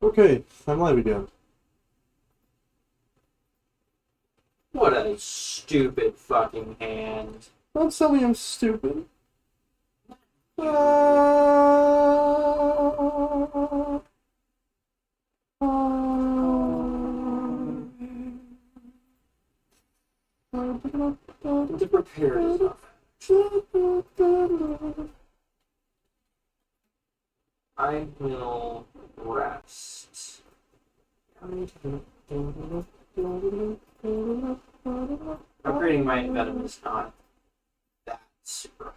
Okay, I'm live again. What a stupid fucking hand. Don't tell me I'm stupid. The prepared is not I will rest. Upgrading my venom is not that super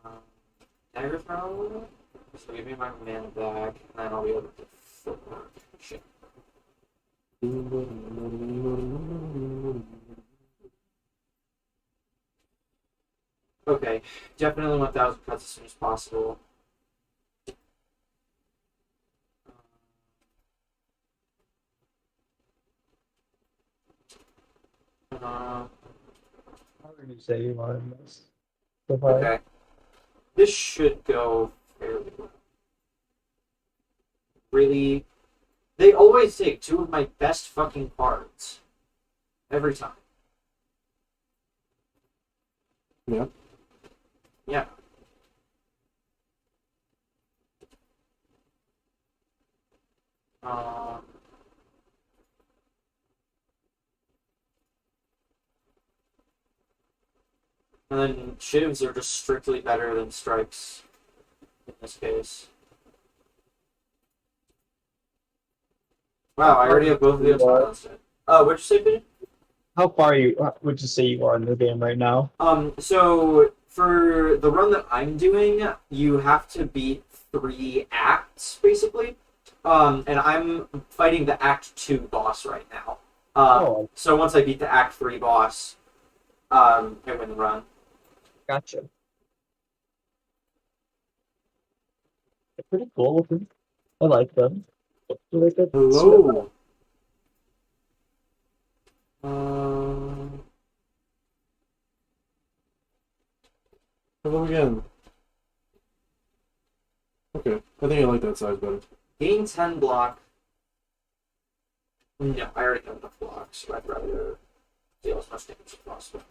high. Dagger throw. So give me my mana back, and then I'll be able to footwork. Shit. Okay, definitely 1,000 cuts as soon as possible. How would you say you wanted this? So far? Okay. This should go fairly well. Really, they always take two of my best fucking cards. Every time. Yeah. Yeah. And then shivs are just strictly better than strikes in this case. Wow, I already have both of the silenced. What'd you say, Peter? How far would you say you are in the game right now? So for the run that I'm doing, you have to beat 3 acts, basically. And I'm fighting the Act 2 boss right now. So once I beat the Act 3 boss, I win the run. Gotcha. They're pretty cool looking. I like them. They're like a Hello. Hello again. Okay, I think I like that size better. Gain 10 block. No, I already have enough blocks, so I'd rather deal as much damage as possible.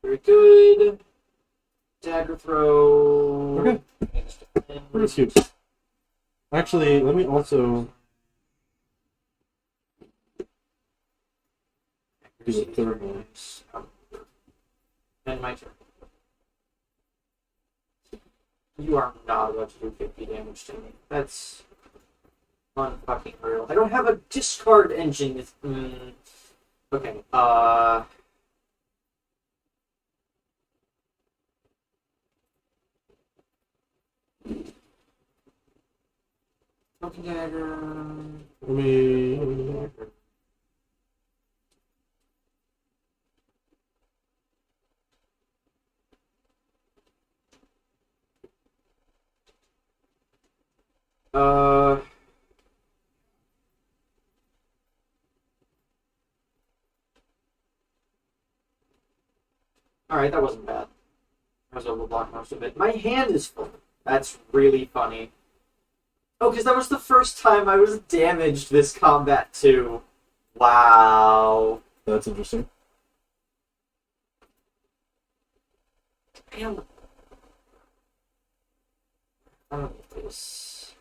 Very good. Dagger throw. Okay. Pretty cute. Actually, let me also do a third one. And my turn. You are not about to do 50 damage to me. That's unfucking real. I don't have a discard engine. Okay, Smoking dagger. Let me. Alright, that wasn't bad. I was able to block most of it. My hand is full. That's really funny. Oh, because that was the first time I was damaged this combat too. Wow. That's interesting. Damn. I don't know this.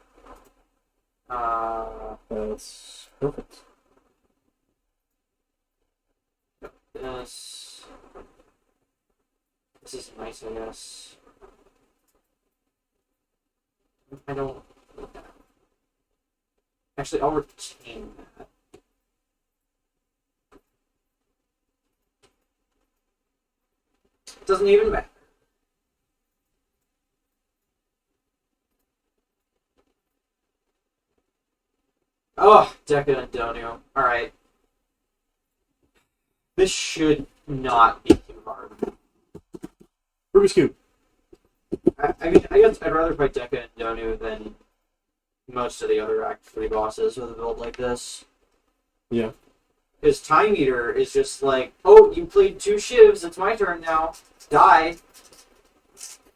That's perfect. This. This is nice, I guess. I don't. Actually, I'll retain that. Doesn't even matter. Oh, Decadent Donio. Alright. This should not be too hard. Rubik's Cube. I mean, I guess I'd rather fight Decadent Donio than most of the other Act 3 bosses with a build like this. Yeah. Because Time Eater is just like, oh, you played 2 shivs, it's my turn now. Die.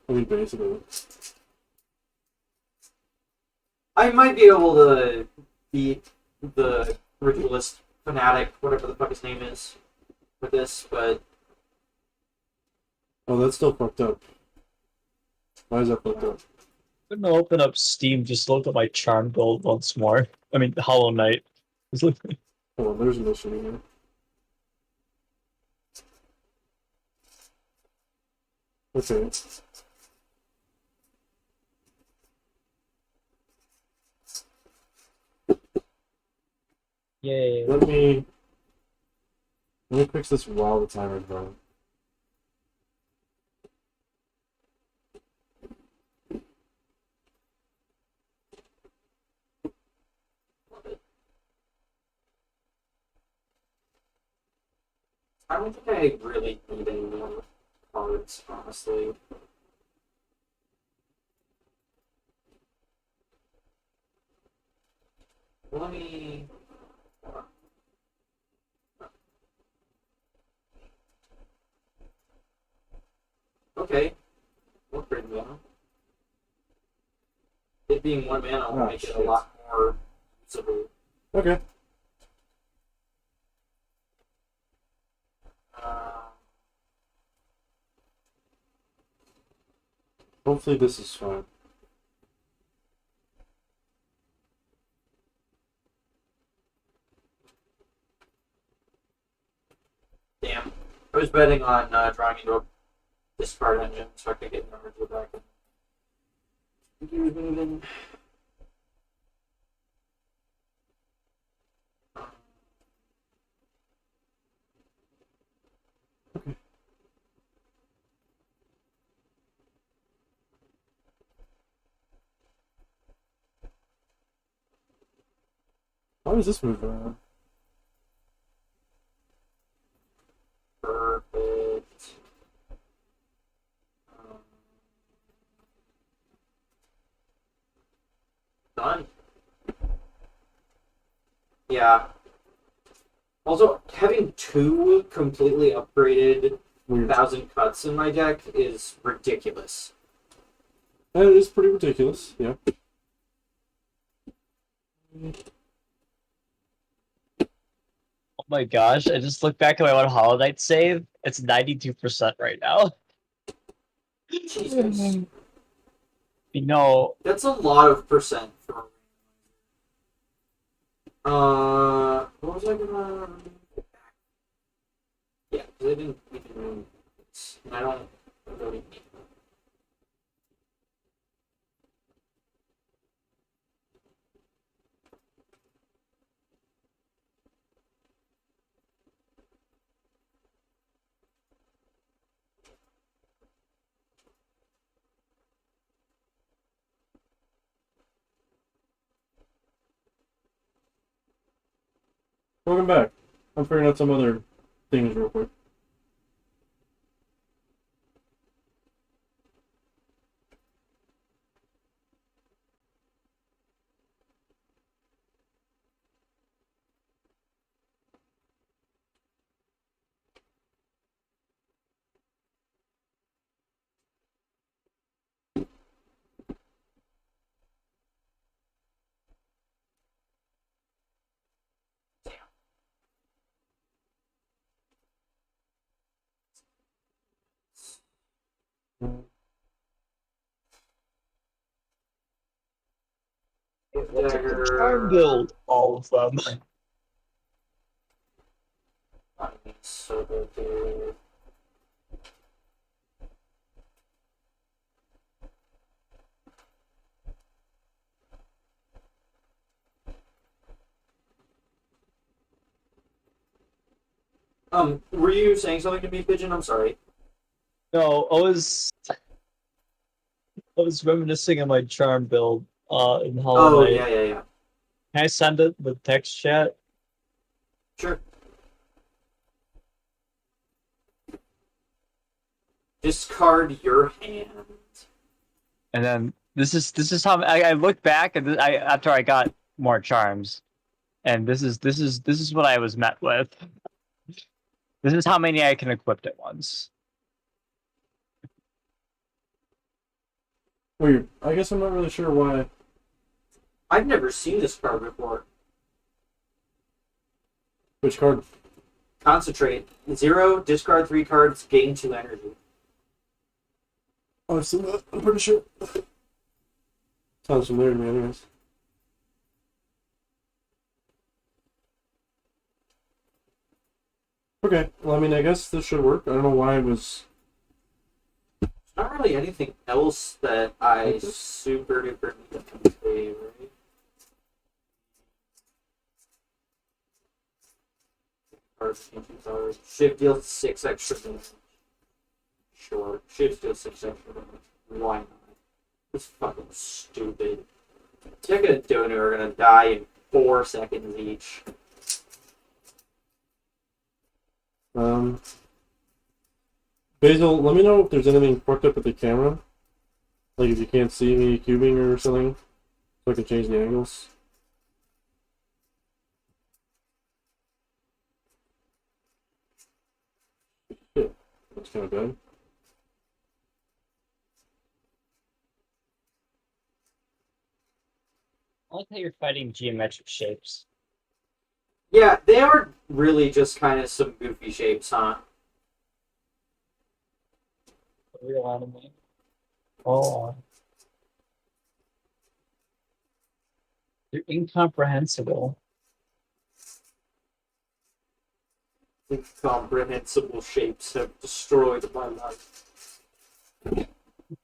I mean, basically. I might be able to beat the ritualist fanatic, whatever the fuck his name is, with this, but Oh, that's still fucked up. Why is that fucked up? I'm gonna open up Steam, just look at my charm gold once more. I mean, Hollow Knight. Just look- Hold on, there's a mission here. Okay. Yay. Let me fix this while the timer's running. I don't think I really need any more cards, honestly. Let me... Okay. We'll bring mana. It being 1 mana will make it a shit. lot more usable. Okay. Uh, Hopefully this is fine. damn. I was betting on drawing into a discard engine so I could get numbers back. Moving. How does this move around? Perfect. Done. Yeah. Also, having 2 completely upgraded Weird. 1,000 cuts in my deck is ridiculous. That is pretty ridiculous, yeah. Oh my gosh, I just looked back at my one Hollow Knight save. It's 92% right now. Jesus. You know, That's a lot of percent for... what was I gonna... Yeah, because I didn't even... I don't really need them. Welcome back. I'm figuring out some other things real quick. charm build all of them. I mean, so good. Were you saying something to me, Pigeon? I'm sorry. No, I was reminiscing on my charm build in Hollow Oh, Knight. yeah. Can I send it with text chat? Sure. Discard your hand. And then this is how I looked back and after I got more charms, and this is what I was met with. This is how many I can equip at once. Weird. I guess I'm not really sure why. I've never seen this card before. Which card? Concentrate. 0, discard 3 cards, gain 2 energy. Oh, I've seen that. I'm pretty sure. Sounds familiar to me, anyways. Okay, well, I mean, I guess this should work. I don't know why it was. There's not really anything else that I super duper need to say, right? Shift deals 6 extra damage. Sure. Shift deals 6 extra damage. Why not? It's fucking stupid. Tekka and Donu are gonna die in 4 seconds each. Basil, let me know if there's anything fucked up with the camera. Like if you can't see me cubing or something. So I can change the angles. Shit, that's kind of bad. I like how you're fighting geometric shapes. Yeah, they are really just kind of some goofy shapes, huh? Real anime. Oh. They're incomprehensible. Incomprehensible shapes have destroyed my life.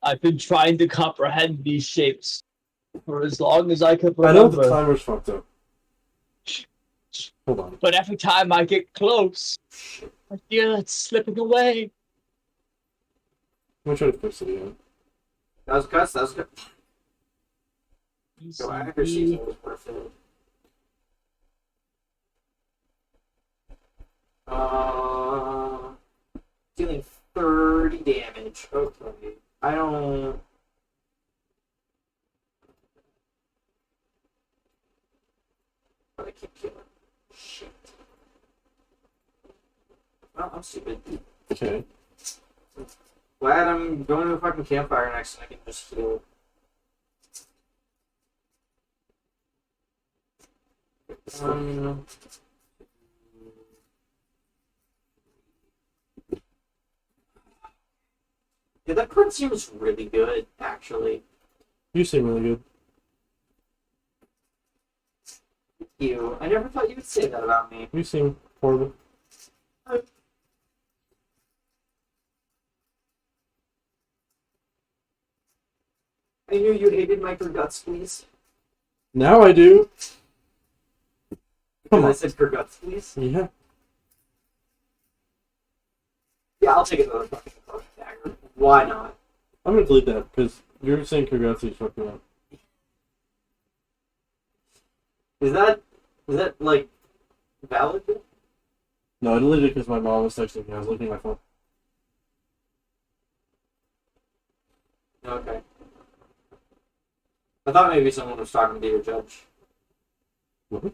I've been trying to comprehend these shapes for as long as I could I know remember. the timer's fucked up. Hold on. But every time I get close, I feel it's slipping away. I'm gonna try to fix it again. That was Gus, that was good. Yo, accuracy was perfect. Dealing 30 damage. Okay. I don't. But I can't kill him. Shit. Well, I'm stupid. Okay. Glad I'm going to a fucking campfire next and I can just heal. Yeah, that card seems really good, actually. You seem really good. You. I never thought you would say that about me. You seem horrible. I knew you hated my guts, please. Now I do. Come I on. said for guts, please. Yeah. Yeah, I'll take another fucking dagger. Why not? I'm gonna delete that because you're saying Kagratsu's fucking up. Is that like valid? No, I deleted it because my mom was texting me. I was looking at my phone. Okay. I thought maybe someone was talking to your judge. What?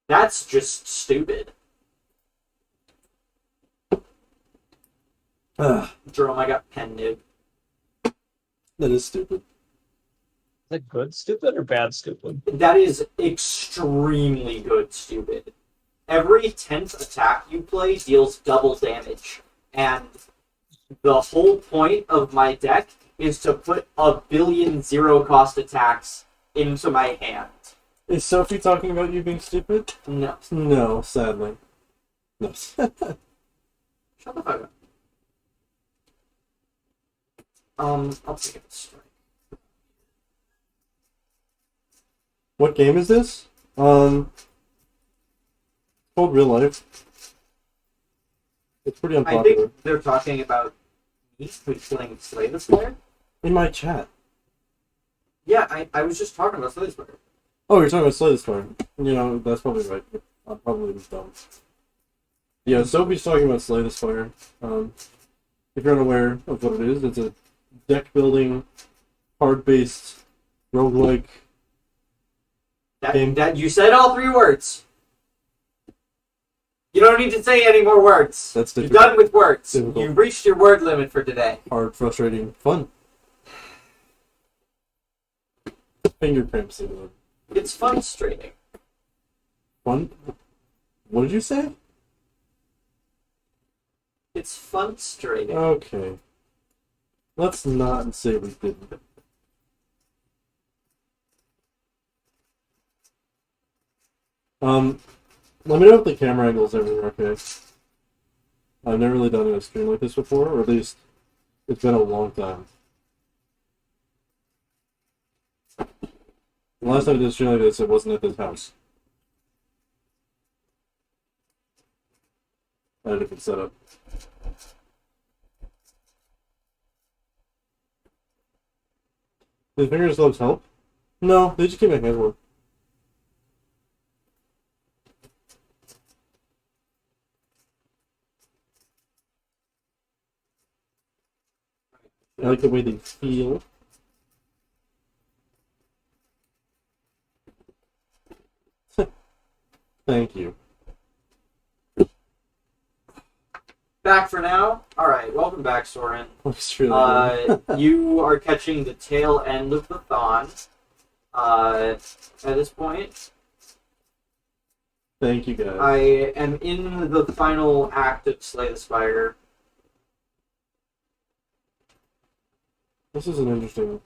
That's just stupid. Jerome, I got pen nib. That is stupid. Is that good stupid or bad stupid? That is extremely good stupid. Every 10th attack you play deals double damage. And the whole point of my deck is to put a billion zero-cost attacks into my hand. Is Sophie talking about you being stupid? No. No, sadly. No. Shut the fuck up. I'll take it straight. What game is this? Called Real Life. It's pretty I unpopular. think they're talking about me who's playing Slay the Slayer. In my chat. Yeah, I was just talking about Slay the Slayer. Oh, you're talking about Slay the Spire. You know, that's probably right. I'm probably dumb. Yeah, Sophie's talking about Slay the Spire. If you're unaware of what it is, it's a deck building, card based, roguelike. Game. That you said all 3 words. You don't need to say any more words. That's You're difficult. done with words. Difficult. You've reached your word limit for today. Hard, frustrating, fun. Finger cramps. It's frustrating. Fun. What did you say? It's frustrating. Okay. Let's not say we didn't. Let me know if the camera angle's everywhere okay. I've never really done a stream like this before, or at least it's been a long time. The last time I did a stream like this, it wasn't at this house. I had a different setup. Did finger gloves help? No, they just keep my hands warm. I like the way they feel. Thank you. Back for now. Alright, welcome back, Soren. Looks really good. You are catching the tail end of the Thon at this point. Thank you, guys. I am in the final act of Slay the Spire. This is an interesting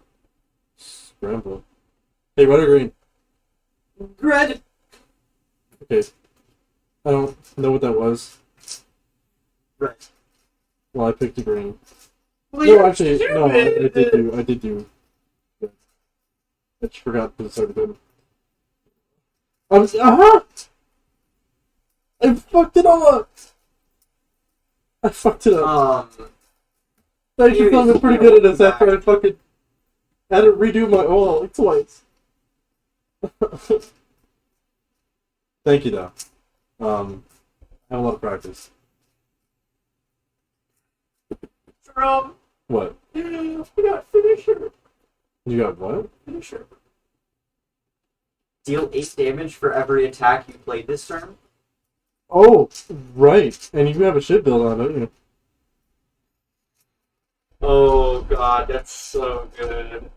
scramble. Hey, red or green? Red! Okay. I don't know what that was. Red. Well, I picked a green. Well, No, actually, no, I did do. Yeah. I just forgot because it started then. I fucked it all up! I fucked it up. Thank you, I'm pretty good at this after I fucking had to redo my oil like twice. Thank you, though. I have a lot of practice. What? Yeah, I got finisher. You got what? Finisher. Deal 8 damage for every attack you played this turn. Oh, right. And you have a shit build on, don't you? Oh god, that's so good.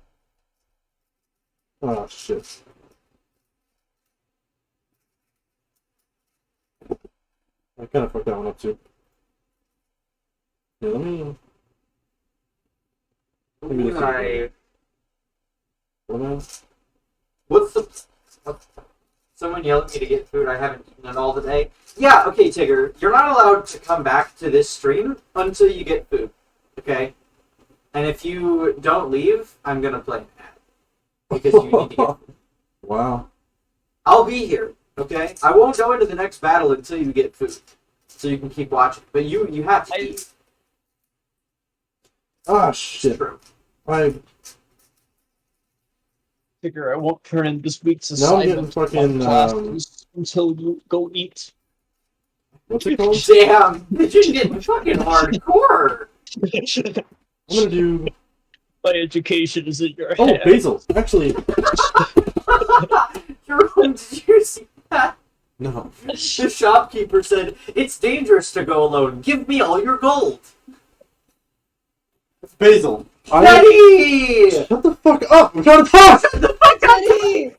Oh, shit. I kind of fucked that one up, too. Yeah, let me... Right. What? What's the... Someone yelled at me to get food. I haven't eaten it all today. Yeah, okay, Tigger. You're not allowed to come back to this stream until you get food. Okay? And if you don't leave, I'm gonna play an ad. Because you need to get food. Wow. I'll be here, okay? I won't go into the next battle until you get food. So you can keep watching. But you have to eat. Ah, It's shit. true. I... Figure I won't turn in this week's Now I'm assignment getting fucking, classes until you go eat. What's it called? Damn! This is getting fucking hardcore! I'm gonna do... My education is in your Oh, head. basil! Actually, Jerome, did you see that? no. The shopkeeper said, "It's dangerous to go alone. Give me all your gold." Basil! Daddy! Shut the fuck up! I'm trying to talk! Shut the fuck up, Daddy!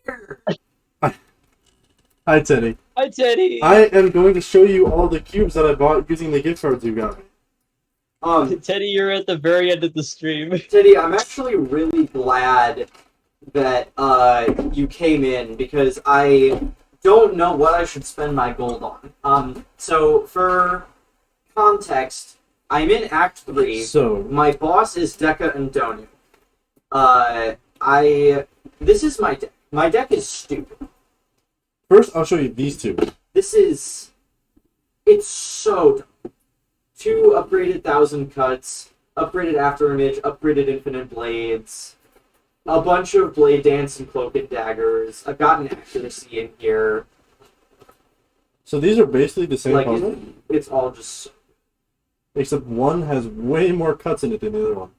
Hi, Teddy. Hi, Teddy. I am going to show you all the cubes that I bought using the gift cards you got me. Teddy, you're at the very end of the stream. Teddy, I'm actually really glad that you came in because I don't know what I should spend my gold on. So for context, I'm in Act 3. So, My boss is Deka and Donu. This is my deck. My deck is stupid. first I'll show you these two. It's so dumb. 2 upgraded 1,000 cuts, upgraded afterimage, upgraded infinite blades, a bunch of blade dance and cloak and daggers. I've got an accuracy in here. So these are basically the same Like puzzle, it's all just except one has way more cuts in it than the other one.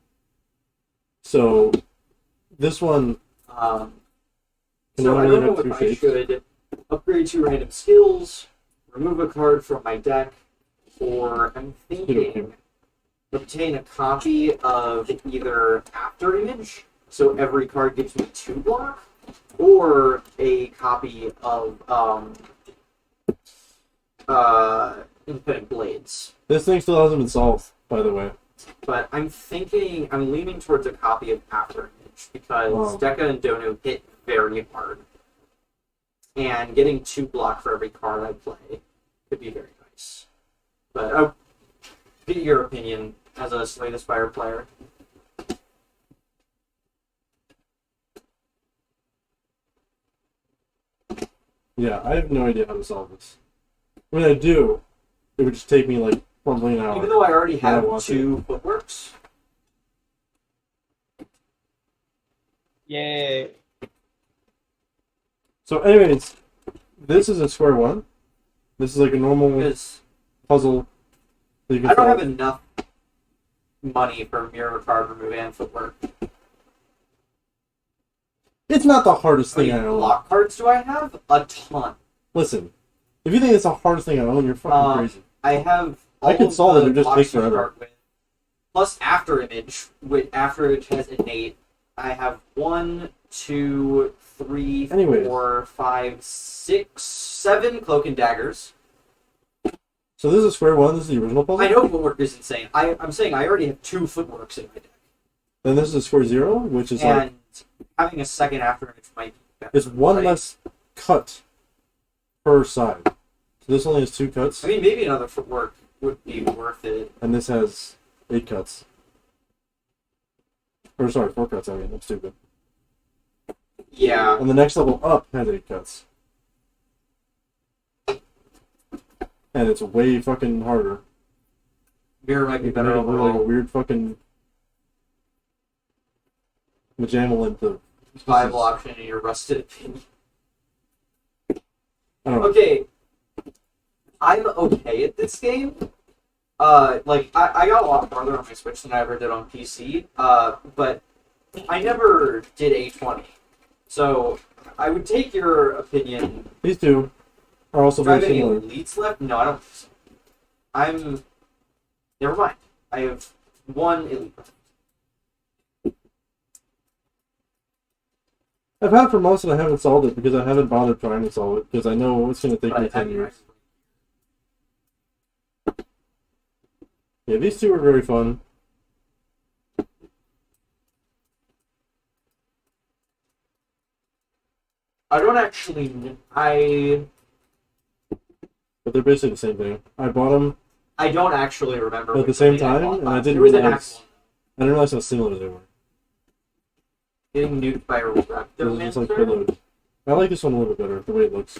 So this one can So I only don't know have two if I shapes. should upgrade 2 random skills, remove a card from my deck, or I'm thinking obtain a copy of either After Image, so every card gives me 2 block, or a copy of Infinite Blades. This thing still hasn't been solved, by the way. But I'm leaning towards a copy of After Image because Wow. Deca and Donu hit very hard. And getting 2 block for every card I play could be very nice. But I'll get your opinion as a Slay the Spire player. Yeah, I have no idea how to solve this. When I do, it would just take me like probably an hour. Even though I already Yeah, I have want 2 footworks. Yay. So, anyways, this is a square one. This is like a normal Because puzzle that you can I don't solve. have enough money for Mirror Card Remove and Footwork. It's not the hardest How thing many I own. block cards do I have? A ton. Listen, if you think it's the hardest thing I own, you're fucking crazy. I have. I can all solve of it, the it just blocks takes to forever. start with, plus After Image. After Image has innate. I have 1, 2, 3, Anyways. 4, 5, 6, 7 Cloak and Daggers. So this is a square one. This is the original puzzle. I know Footwork is insane. I'm saying I already have 2 Footworks in my deck. Then this is a square zero, which is like And having a second After Image might be better. it's one right? less cut per side. So this only has 2 cuts, I mean, maybe another Footwork would be worth it. and this has 8 cuts. Or sorry, 4 cuts. I mean, I'm stupid. Yeah. And the next level up has 8 cuts. And it's way fucking harder. Mirror might be You can better make it look like a overall. weird fucking Majamalin to Viable option in your rusted opinion. I don't know. Okay, I'm okay at this game. Like I got a lot farther on my Switch than I ever did on PC. But I never did A20, so I would take your opinion. These two are also Do I have very any similar. elites left? No, I don't think so. I'm. Never mind. I have 1 elite left. I've had it for months and I haven't solved it because I haven't bothered trying to solve it because I know it's going to take But me I 10 have years. Yeah, these two are very fun. I don't actually. But they're basically the same thing. I bought them. I don't actually remember. At the which same elite time, bought and I last. didn't There was an realize- Axe one. I didn't realize how similar they were. Getting nuked by a It was just like Rectomancer. pillowed. I like this one a little bit better, the way it looks.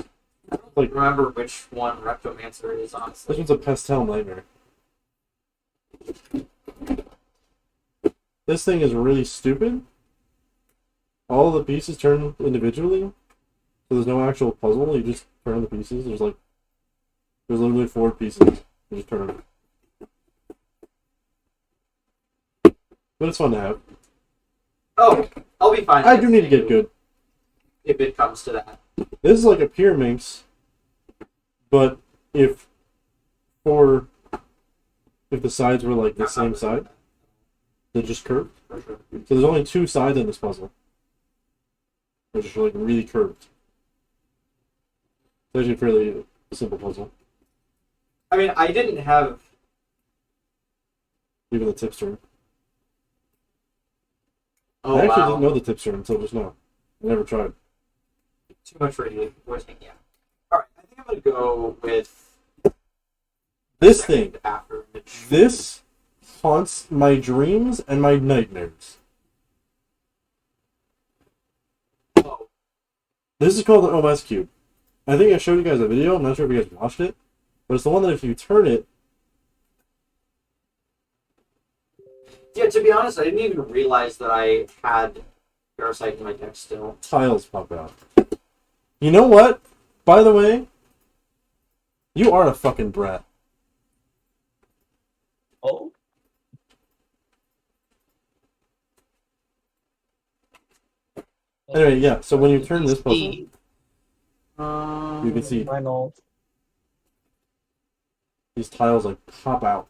I don't like- remember which one Rectomancer is, honestly. This one's a pastel nightmare. This thing is really stupid. All the pieces turn individually, so there's no actual puzzle. You just turn the pieces. There's literally 4 pieces. You just turn them. But it's fun to have. Oh, I'll be fine. I with do this need to get thing good. if it comes to that. This is like a Pyraminx, but if the sides were like the same side, they're just curved. For sure. So there's only 2 sides in this puzzle. They're just like really curved. It's actually a fairly simple puzzle. I mean, I didn't have. Even the tips turn. Oh I actually wow, didn't know the tips turn until just now. I never tried. too much radio voicing. Yeah. All right, I think I'm gonna go with This thing. After Image. This haunts my dreams and my nightmares. Oh, This is called the OS Cube. I think I showed you guys a video. I'm not sure if you guys watched it. But it's the one that if you turn it, yeah. To be honest, I didn't even realize that I had Parasite in my deck still. tiles pop out. You know what? By the way, you are a fucking brat. Oh. Anyway, yeah. So when you turn this puzzle, E. you can see Final. these tiles like pop out.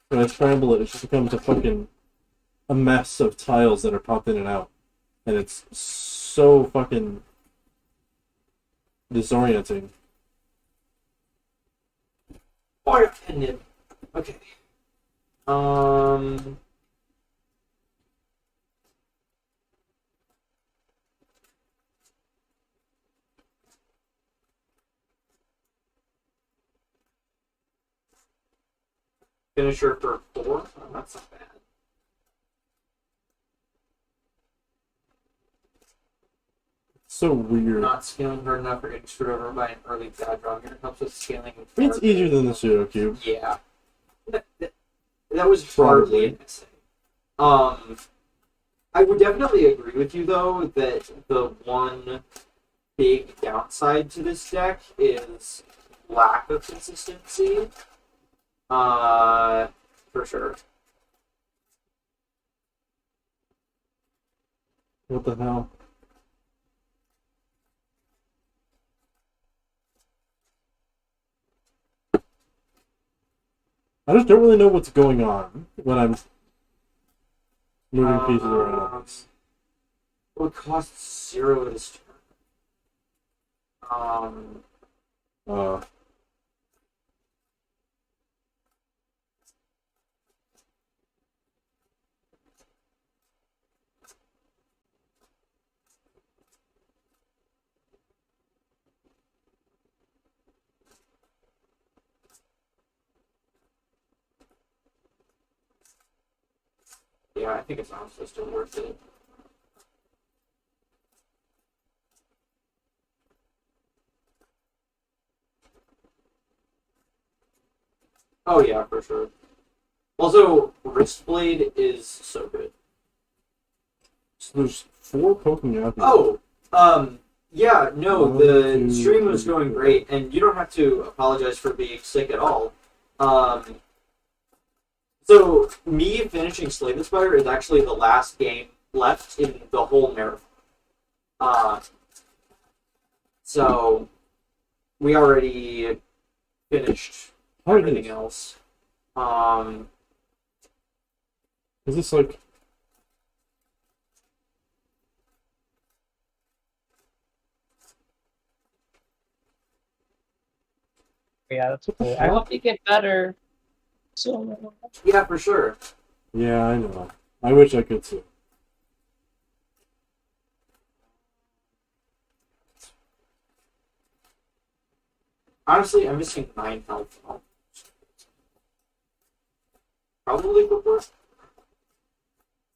When I scramble it, it just becomes a mess of tiles that are popped in and out, and it's so fucking disorienting. Oh, I got nib. Okay. Finisher for 4? Oh, that's not bad. So weird. Not scaling hard enough or getting screwed over by an early bad draw here helps with scaling. It's easier than the pseudo cube. Yeah. That was hardly an essay. I would definitely agree with you, though, that the one big downside to this deck is lack of consistency. For sure. What the hell? I just don't really know what's going on when I'm moving pieces around. Well, it costs 0 this turn. Yeah, I think it's honestly still worth it. Oh yeah, for sure. Also, Wristblade is so good. So there's 4 poking out. Oh, yeah, no, the stream was going great, and you don't have to apologize for being sick at all. So, me finishing Slay the Spire is actually the last game left in the whole marathon. So, we already finished everything else. Is this like... Yeah, that's cool. I hope you get better. So Yeah, for sure. Yeah, I know. I wish I could too. Honestly, I'm missing 9 health. Probably footwork.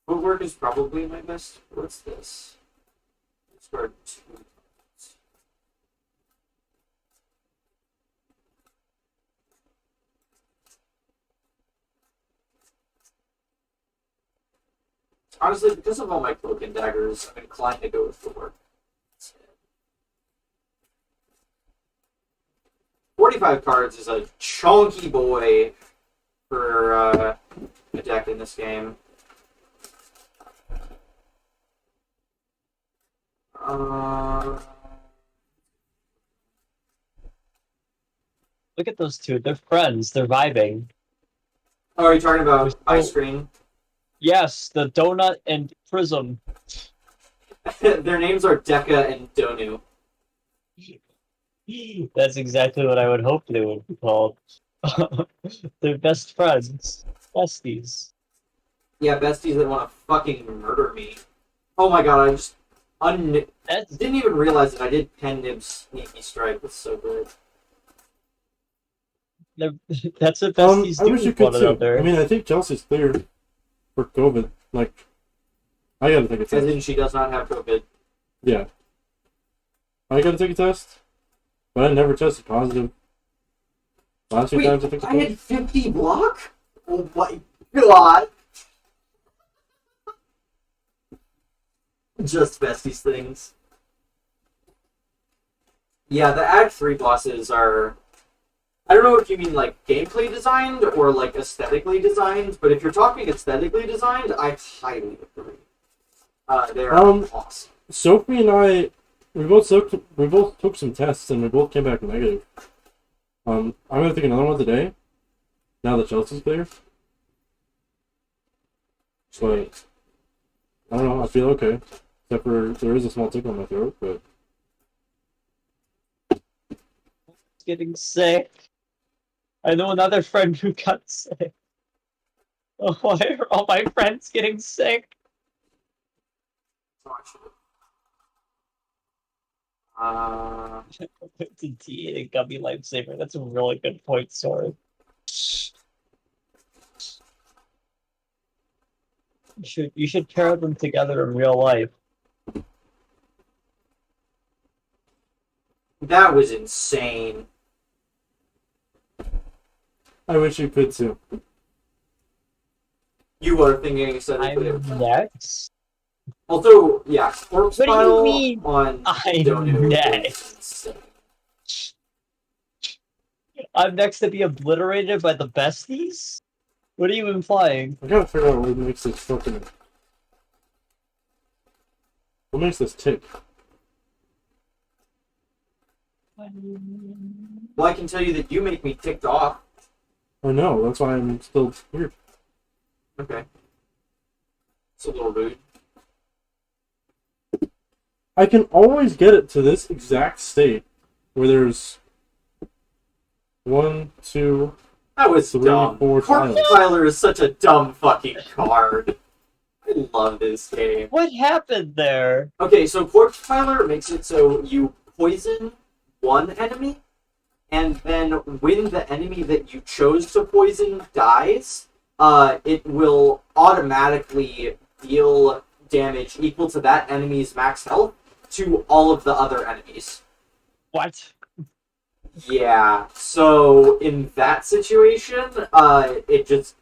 Footwork is probably my best. What's this? Start 2. Honestly, because of all my cloak and daggers, I'm inclined to go with footwork. 45 cards is a chunky boy for a deck in this game. look at those two. They're friends. They're vibing. Oh, are you talking about Ice Screen? Yes, the donut and prism. Their names are Deka and Donu. That's exactly what I would hope they would be called. They're best friends. Besties. Yeah, besties that want to fucking murder me. Oh my god, I just didn't even realize that I did pen Nib's Sneaky Strike. That's so good. That's what besties I do wish you with could one too. another. I mean, I think Chelsea's clear for COVID. Like, I gotta take a As test. in, she does not have COVID. Yeah. I gotta take a test, but I never tested positive. Last few times I took the I had 50 block? Oh my god! Just besties things. Yeah, the Act 3 bosses are I don't know if you mean like gameplay designed or like aesthetically designed, but if you're talking aesthetically designed, I highly agree. They're awesome. Sophie and I, we both took some tests and we both came back negative. I'm gonna take another one today. Now that Chelsea's clear. But I don't know. I feel okay, except for there is a small tickle in my throat. But Getting sick. I know another friend who got sick. Oh, why are all my friends getting sick? Tea and gummy lifesaver. That's a really good point, Sorry. You should pair them together in real life. That was insane. I wish you could too. You are thinking aesthetically. I'm next. Also, yeah, corpse What do you file mean, on I'm Dono next? is insane. I'm next to be obliterated by the besties? What are you implying? I gotta figure out what makes this fucking. What makes this tick? Well, I can tell you that you make me ticked off. I know. That's why I'm still here. Okay. It's a little rude. I can always get it to this exact state where there's 1, 2, That was 3, dumb. 4 Corpse tiles. Filer is such a dumb fucking card. I love this game. What happened there? Okay, so Corpse Filer makes it so you poison one enemy, and then when the enemy that you chose to poison dies, it will automatically deal damage equal to that enemy's max health to all of the other enemies. What? Yeah, so in that situation, it just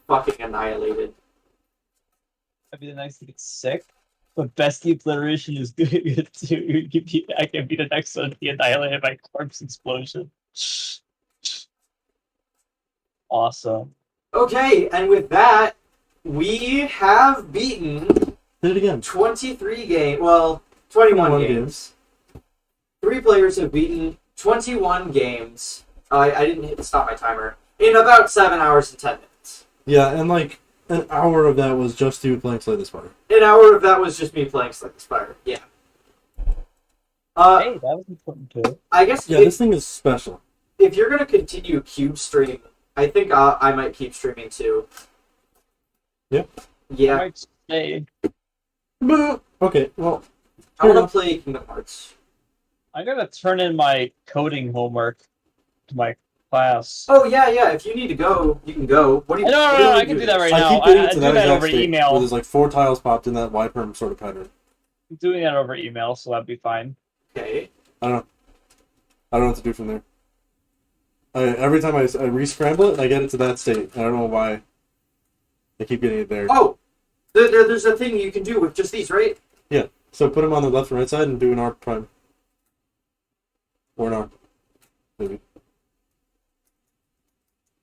fucking annihilated. I'd be the next to get sick. But bestie obliteration is good too. I can be the next one to be annihilated by corpse explosion. Awesome. Okay, and with that, we have beaten Did it again. 23 games. Well, 21 games. 3 players have beaten 21 games. I didn't hit stop my timer. In about 7 hours and 10 minutes. Yeah, and like an hour of that was just you playing Slay the Spire. An hour of that was just me playing Slay the Spire. Yeah. Hey, that was important too. I guess Yeah, this thing is special. if you're going to continue Cube Stream, I think I might keep streaming too. Yep. Yeah. Might say, Okay, well, I want to play Kingdom Hearts. I'm gonna turn in my coding homework to my class. Oh, yeah. If you need to go, you can go. What do you No, what do you I want can to do that right I now. keep getting I to do that that exact over state email. where there's like 4 tiles popped in that Y-perm sort of pattern. I'm doing that over email, so that'd be fine. Okay. I don't know what to do from there. Every time I re-scramble it, I get it to that state. I don't know why I keep getting it there. Oh! There's a thing you can do with just these, right? Yeah, so put them on the left and right side and do an R prime. Or an R. Maybe.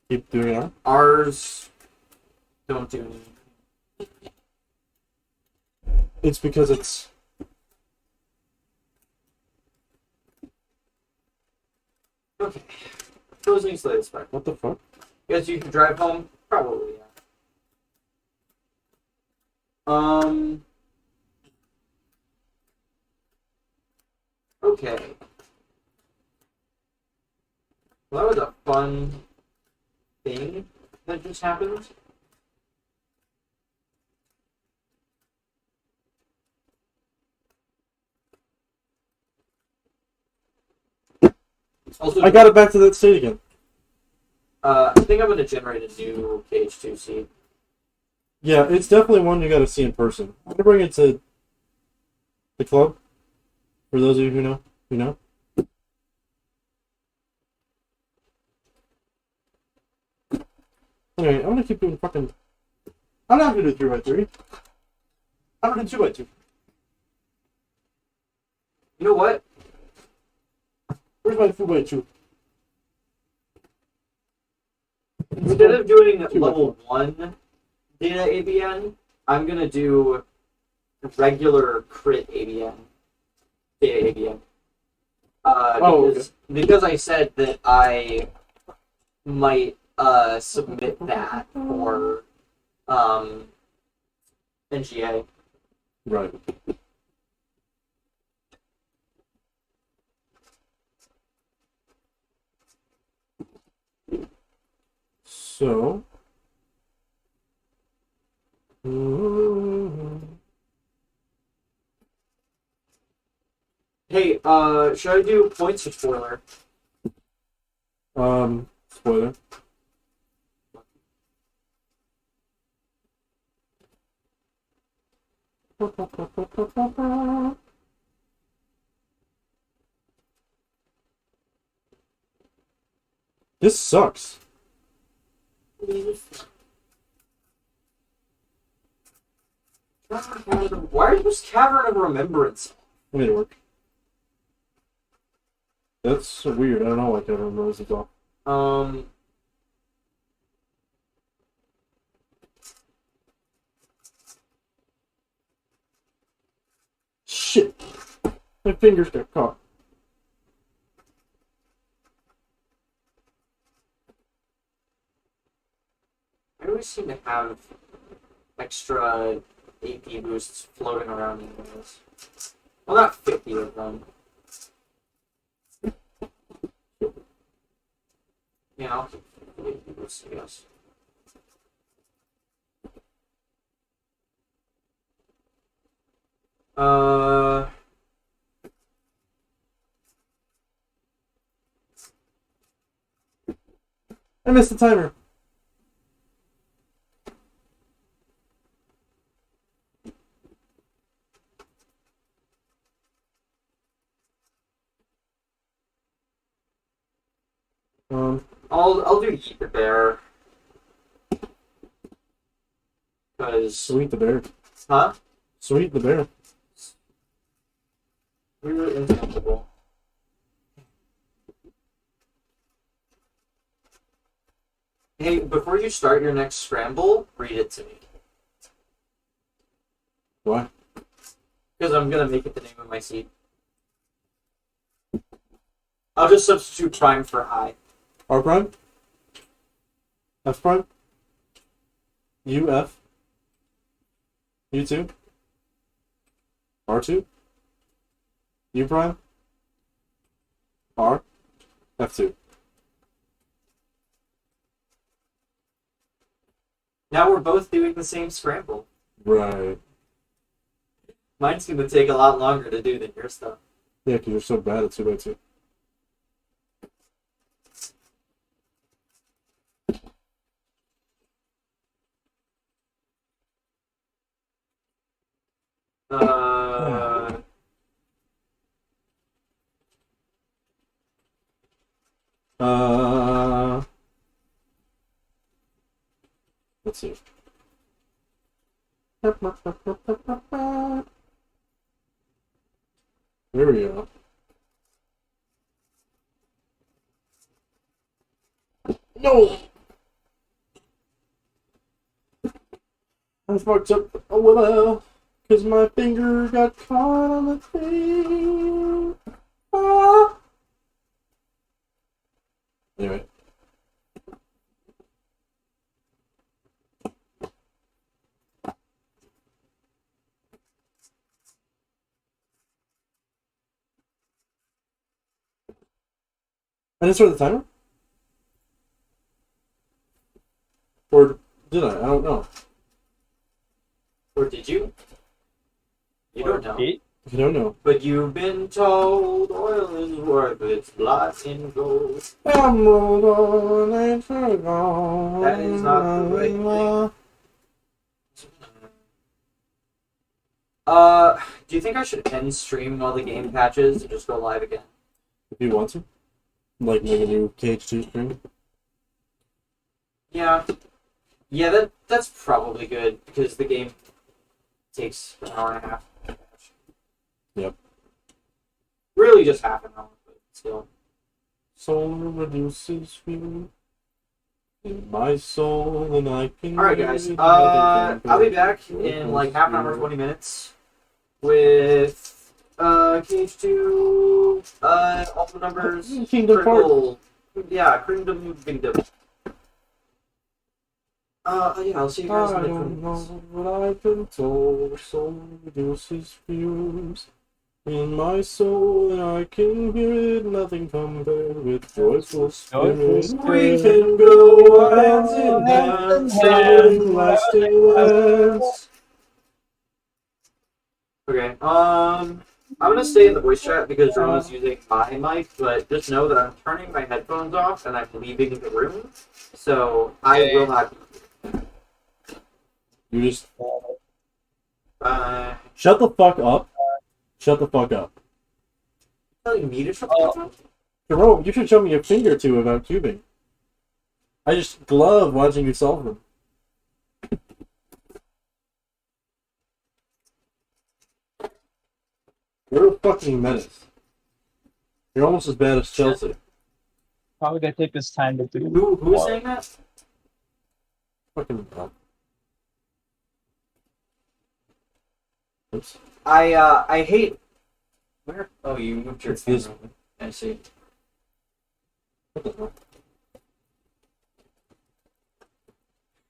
Keep doing an R. Ours don't do anything. It's because it's... Okay. Closing Slay the Spire. What the fuck? Guess you can drive home? Probably, yeah. Okay. Well, that was a fun thing that just happened. Also, I got it back to that state again. I think I'm going to generate a new KH2 seed. Yeah, it's definitely one you gotta see in person. I'm gonna bring it to the club. For those of you who know, you know. Anyway, I'm gonna keep doing fucking... I'm not gonna do 3x3. I'm gonna do 2x2. You know what? Where's my 2x2? instead of doing level 1 data ABN, I'm gonna do regular crit ABN. Data ABN. Because I said that I might submit that for NGA. Right. So. Hey, should I do points or spoiler? Spoiler. This sucks. Why is Cavern of Remembrance? Made it work. That's so weird. I don't know why Kevin remembers it all. Shit! My fingers got caught. I always seem to have extra AP boosts floating around in this. Well, not 50 of them. Yeah, I'll keep 50 boosts, I guess. I missed the timer. I'll do Eat the Bear. Because... Sweet the bear. Huh? Sweet the bear. We were invincible. Hey, before you start your next scramble, read it to me. Why? Because I'm gonna make it the name of my seed. I'll just substitute prime for I. R prime? F prime? U F? U2? R2? U prime? R? F2. Now we're both doing the same scramble. Right. Mine's gonna take a lot longer to do than your stuff. Yeah, because you're so bad at 2x2. Let's see. There we go. No! I fucked up a little because my finger got caught on the thing. Ah. Anyway. I didn't start the timer? Or did I? I don't know. Or did you? You don't know. Eight? If you don't know. But you've been told oil is worth its blood in gold. Emerald on a dragon. That is not the right thing. Do you think I should end stream while the game patches and just go live again? If you want to. Like make a new KH2 stream. Yeah. Yeah, that's probably good because the game takes an hour and a half. Yep. Really just half an hour, but still. Solar reduces fuel. in my soul, and I can. All right, guys. hear nothing I'll be compared back to in your like half an hour, spirit. 20 minutes with KH2, all the numbers, Kingdom Hearts. critical, yeah, Kingdom. Yeah, I'll see you guys in I like 20 don't know minutes. what I've been told. So reduces fumes in my soul, and I can hear it. Nothing compared with joyful spirit. We can go hands in hand, traveling lasting lands. Okay. I'm gonna stay in the voice chat because Jerome is using my mic, but just know that I'm turning my headphones off and I'm leaving the room, so I will not. You just Uh, shut the fuck up. Shut the fuck up. telling me to shut the fuck up? Jerome, you should show me a thing or two about cubing. I just love watching you solve them. You're a fucking menace. You're almost as bad as Chelsea. Probably gonna take this time to do. Who is saying that? Fucking hell. Oops. I hate. Where? Oh, you moved your It's this camera. I see. What the hell?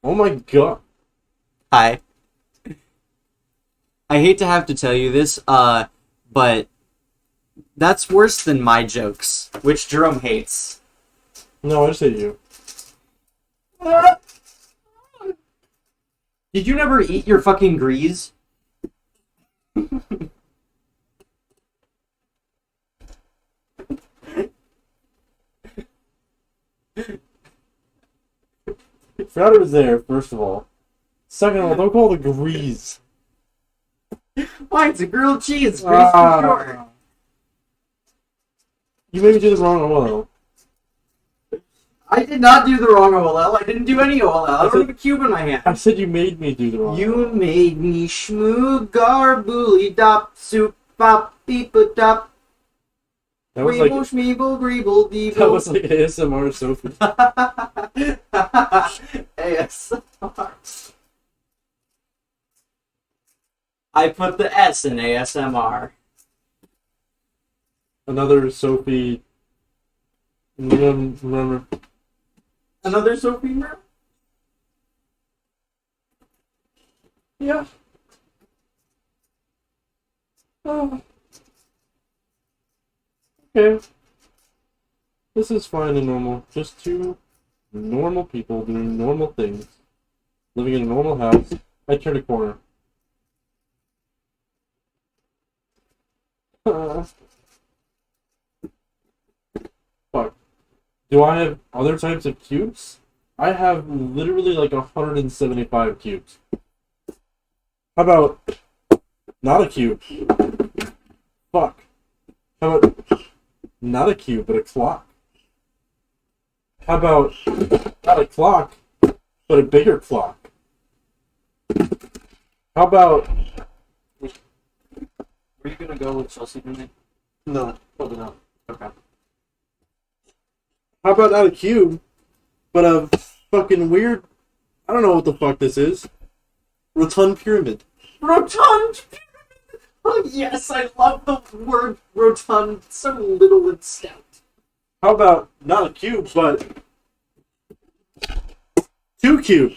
Oh my god. Hi. I hate to have to tell you this, but that's worse than my jokes, which Jerome hates. No, I just hate you. Did you never eat your fucking grease? Forgot it was there, first of all. Second of all, don't call it the grease. Why? It's a grilled cheese. Grease for sure. You made me do the wrong OLL. I did not do the wrong OLL. I didn't do any OLL. I don't have a cube in my hand. I said you made me do the wrong You OLL. made me schmoogar bully dop soup pop beep a dop. That was like Schmeeble greeble deeble. that was like ASMR Sophie. ASMR. I put the S in ASMR. Another Sophie. Remember? Another Sophie mirror? Yeah. Oh. Okay. This is fine and normal. Just two normal people doing normal things. Living in a normal house. I turned a corner. Fuck. Do I have other types of cubes? I have literally like 175 cubes. How about not a cube? Fuck. How about not a cube, but a clock? How about not a clock, but a bigger clock? How about... Were you gonna go with Chelsea tonight? No. Probably not. Okay. How about not a cube, but a fucking weird... I don't know what the fuck this is. Rotund pyramid. Rotund! Oh yes, I love the word rotund. So little and stout. How about not a cube, but... two cubes?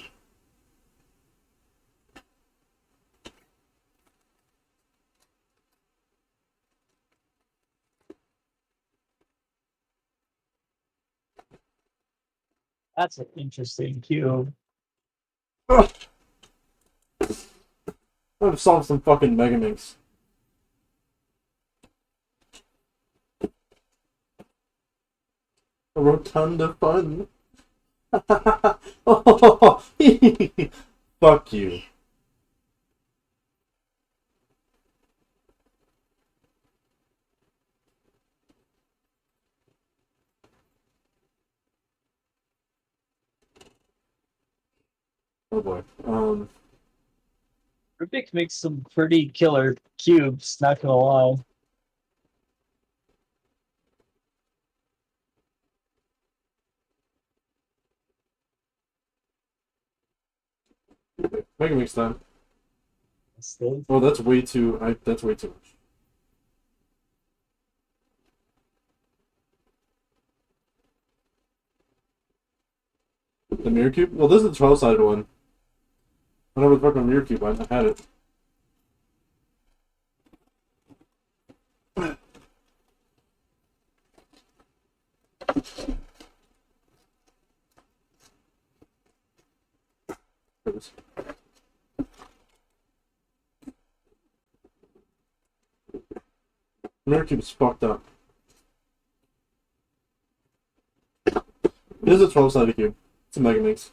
That's an interesting cube. Ugh. I've solved some fucking Mega Minx. A rotunda fun. Oh, fuck you. Oh boy. Rubik makes some pretty killer cubes, not gonna lie. Okay, Mega Mix time. Still, Oh, that's way too. That's way too much. The mirror cube. Well, this is the 12-sided one. I don't know where the fuck my mirror cube went. I had it. There it is. Mirror cube is fucked up. This is a 12-sided cube. It's a Mega Mix.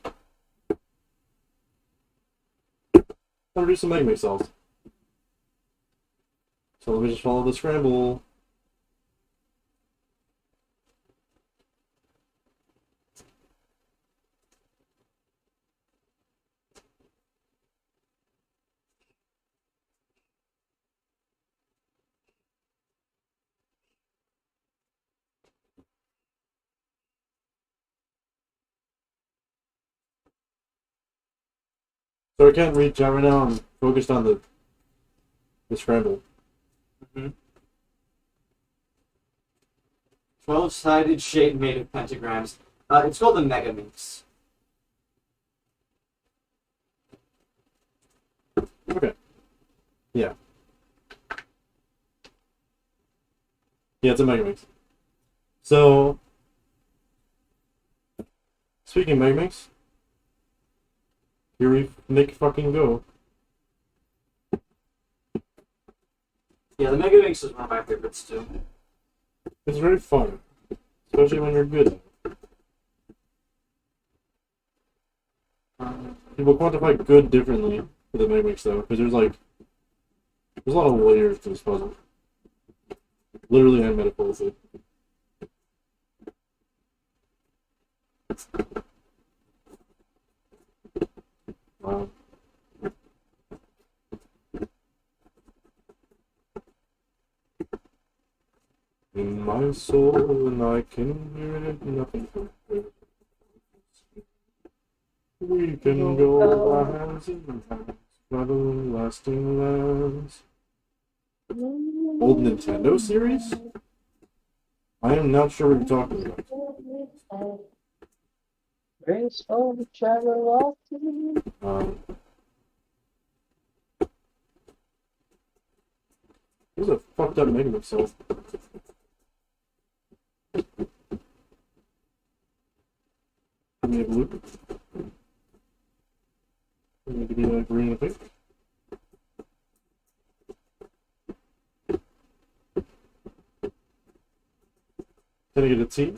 I'll do some Mega Mix cells. So let me just follow the scramble. So I can't read chat right now. I'm focused on the scramble. 12-sided shape made of pentagrams. It's called the Mega Mix. Okay. Yeah. Yeah, it's a Mega Mix. So, speaking of Mega Mix, here we make fucking go. Yeah, the Mega Mix is one of my favorites too. It's very fun, especially when you're good. People quantify good differently for the Mega Mix though, because there's a lot of layers to this puzzle. Literally and metaphorically. Wow. In my soul, and I can hear it, nothing compares. We can go hands in hands, everlasting lands. Old Nintendo series? I am not sure what you're talking about. graceful to travel often. This is a fucked up Mega Mix cell. Give me a blue. We need to be a green and a pink. Can I get a T?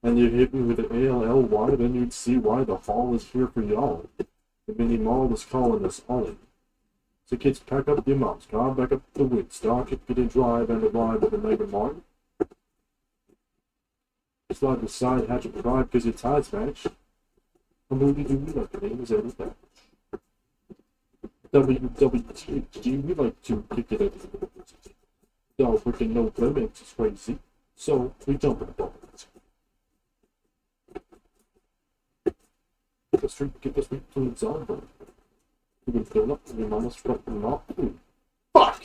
And you hit me with an ALLY, then you'd see why the hall is here for y'all. The mini mall is calling us all in. So kids, pack up your moms, come back up the wind, start it, get a drive, and a ride with a Mega Mart. Slide the side, hatch a pride, cause your tides match. A movie do we like, the name is Eddie Batch. WWTHD, we like to kick it at the dog freaking no limits is crazy. So we jump in the ball. Get the street to its own. You can fill up your mama's fucking mouth. Fuck!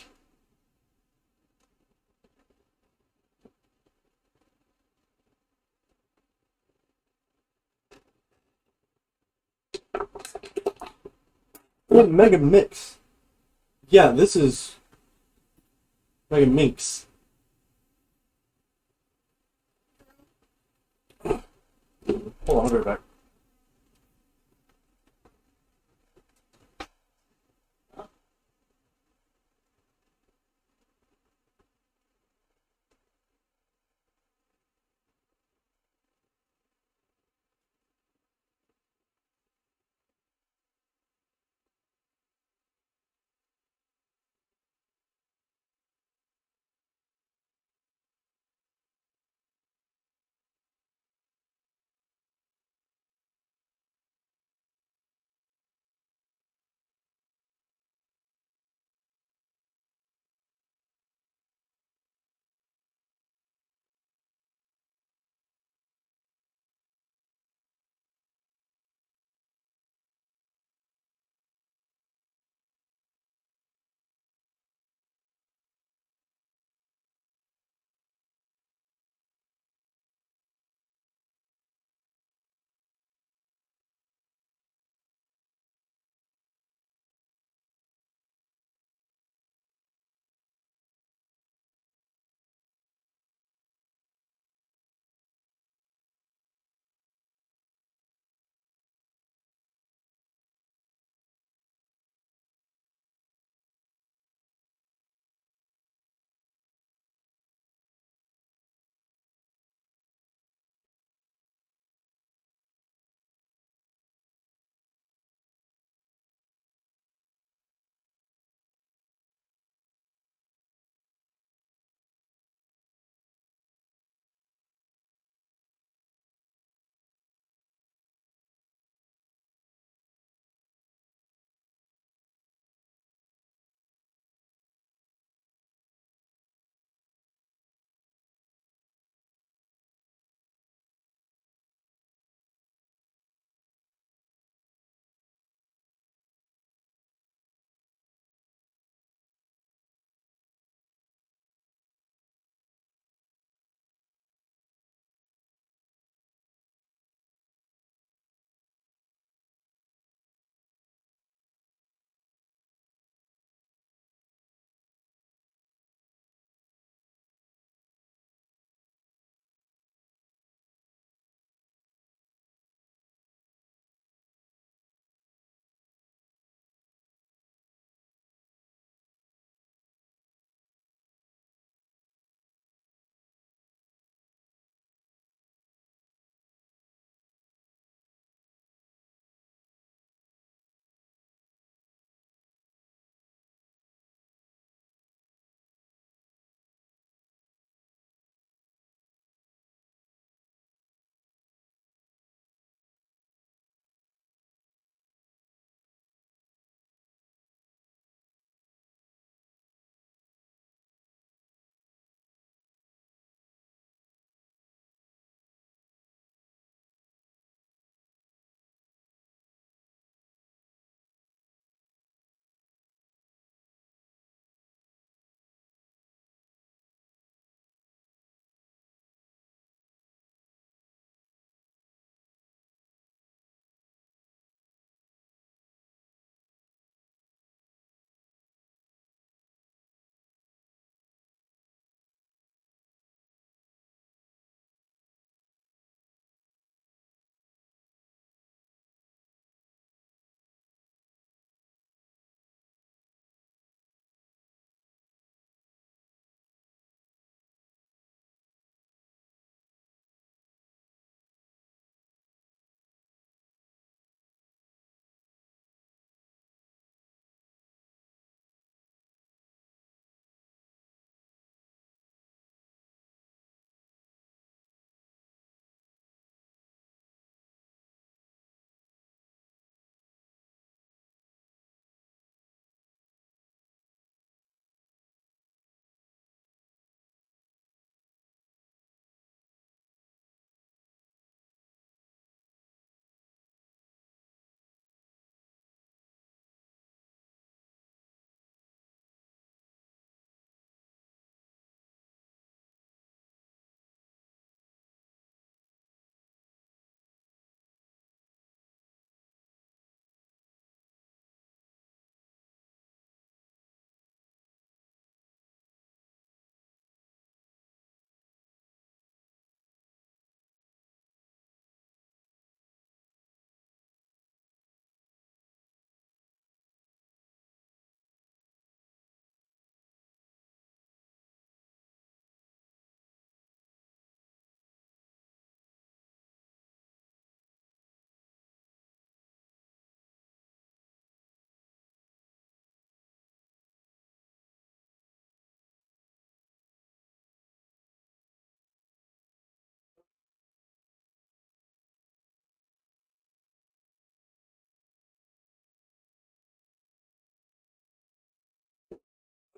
What Mega Mix? Yeah, this is Mega Mix. Hold on, I'll be right back.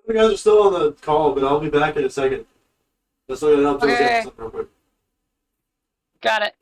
You guys are still on the call, but I'll be back in a second. Just so you help Josie Okay. out something real quick. Got it.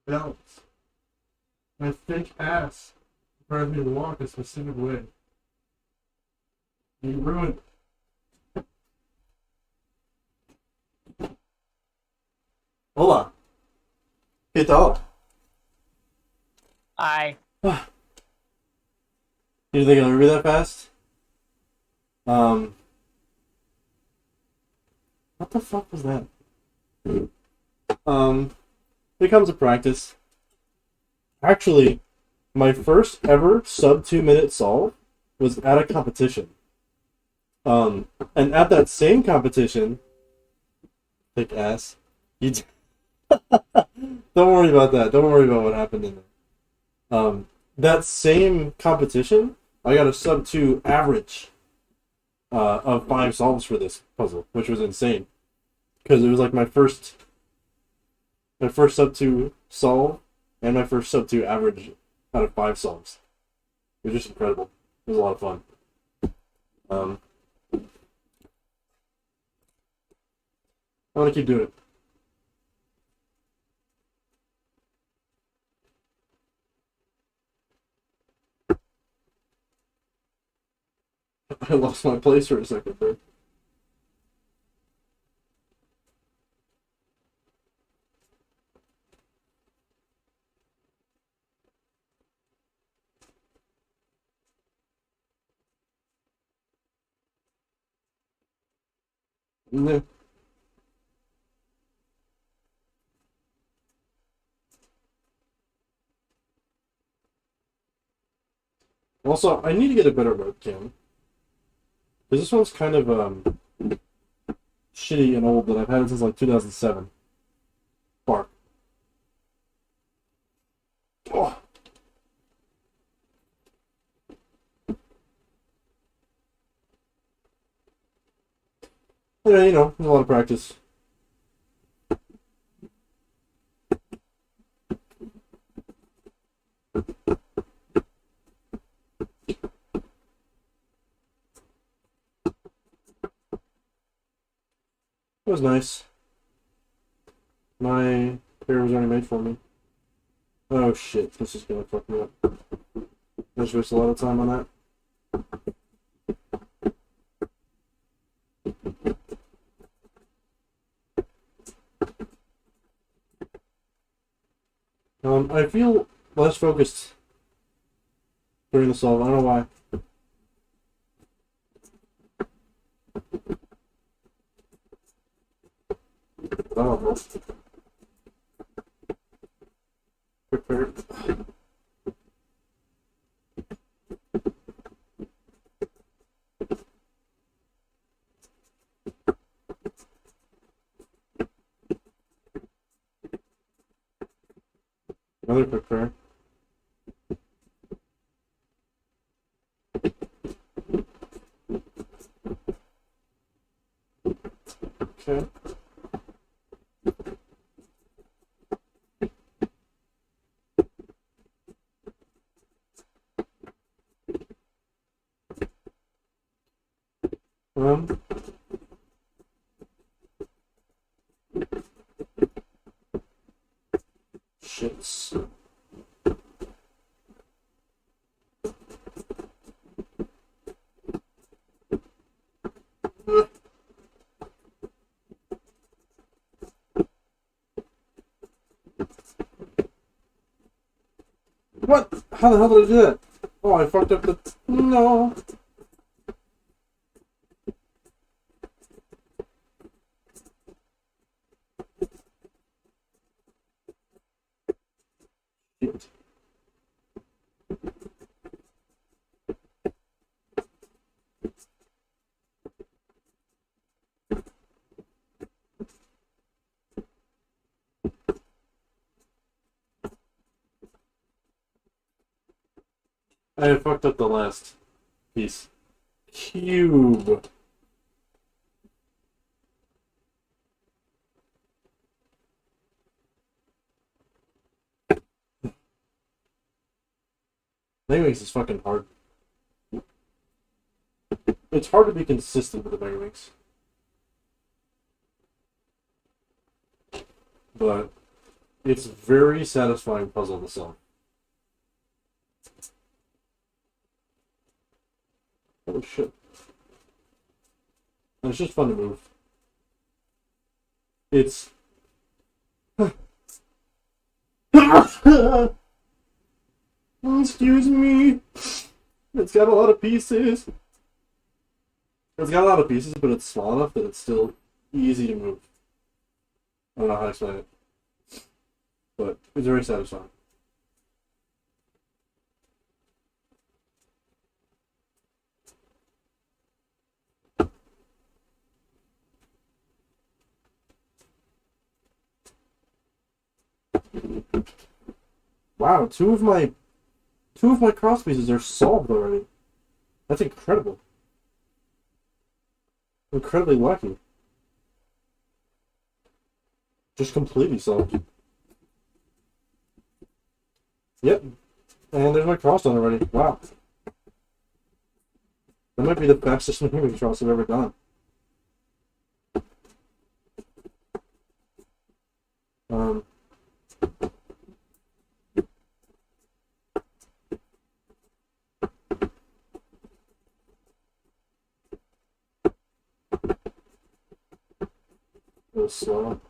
Balance. My fake ass required me to walk a specific way. You ruined it. Hola. ¿Qué tal? I. You think I'll read that fast? What the fuck was that? It comes to practice. Actually, my first ever sub 2 minute solve was at a competition. And at that same competition, thick ass, you don't worry about that. Don't worry about what happened in there. That same competition, I got a sub 2 average of 5 solves for this puzzle, which was insane. Because it was like my first sub 2 solve and my first sub 2 average out of 5 solves. It was just incredible. It was a lot of fun. I want to keep doing it. I lost my place for a second there. Yeah. Also, I need to get a better webcam. Because this one's kind of shitty and old, and I've had it since like 2007. Bark. Oh. Yeah, you know, there's a lot of practice. was nice. My hair was already made for me. Oh shit, this is gonna fuck me up. I just wasted a lot of time on that. I feel less focused during the solve. I don't know why. Oh, prepare. Another prepare. Okay. Um, shits. What? How the hell did I do that? Oh, I fucked up the... No. Shit. I fucked up the last piece. Cube. Megaminx is fucking hard. It's hard to be consistent with the Megaminx. But it's very satisfying puzzle to solve. Oh shit. And it's just fun to move. It's... Excuse me. It's got a lot of pieces. It's got a lot of pieces, but it's small enough that it's still easy to move. I don't know how to explain it. But it's very satisfying. Wow, two of my cross pieces are solved already. That's incredible. Incredibly lucky. Just completely solved. Yep. And there's my cross done already. Wow. That might be the fastest moving cross I've ever done. A little slow.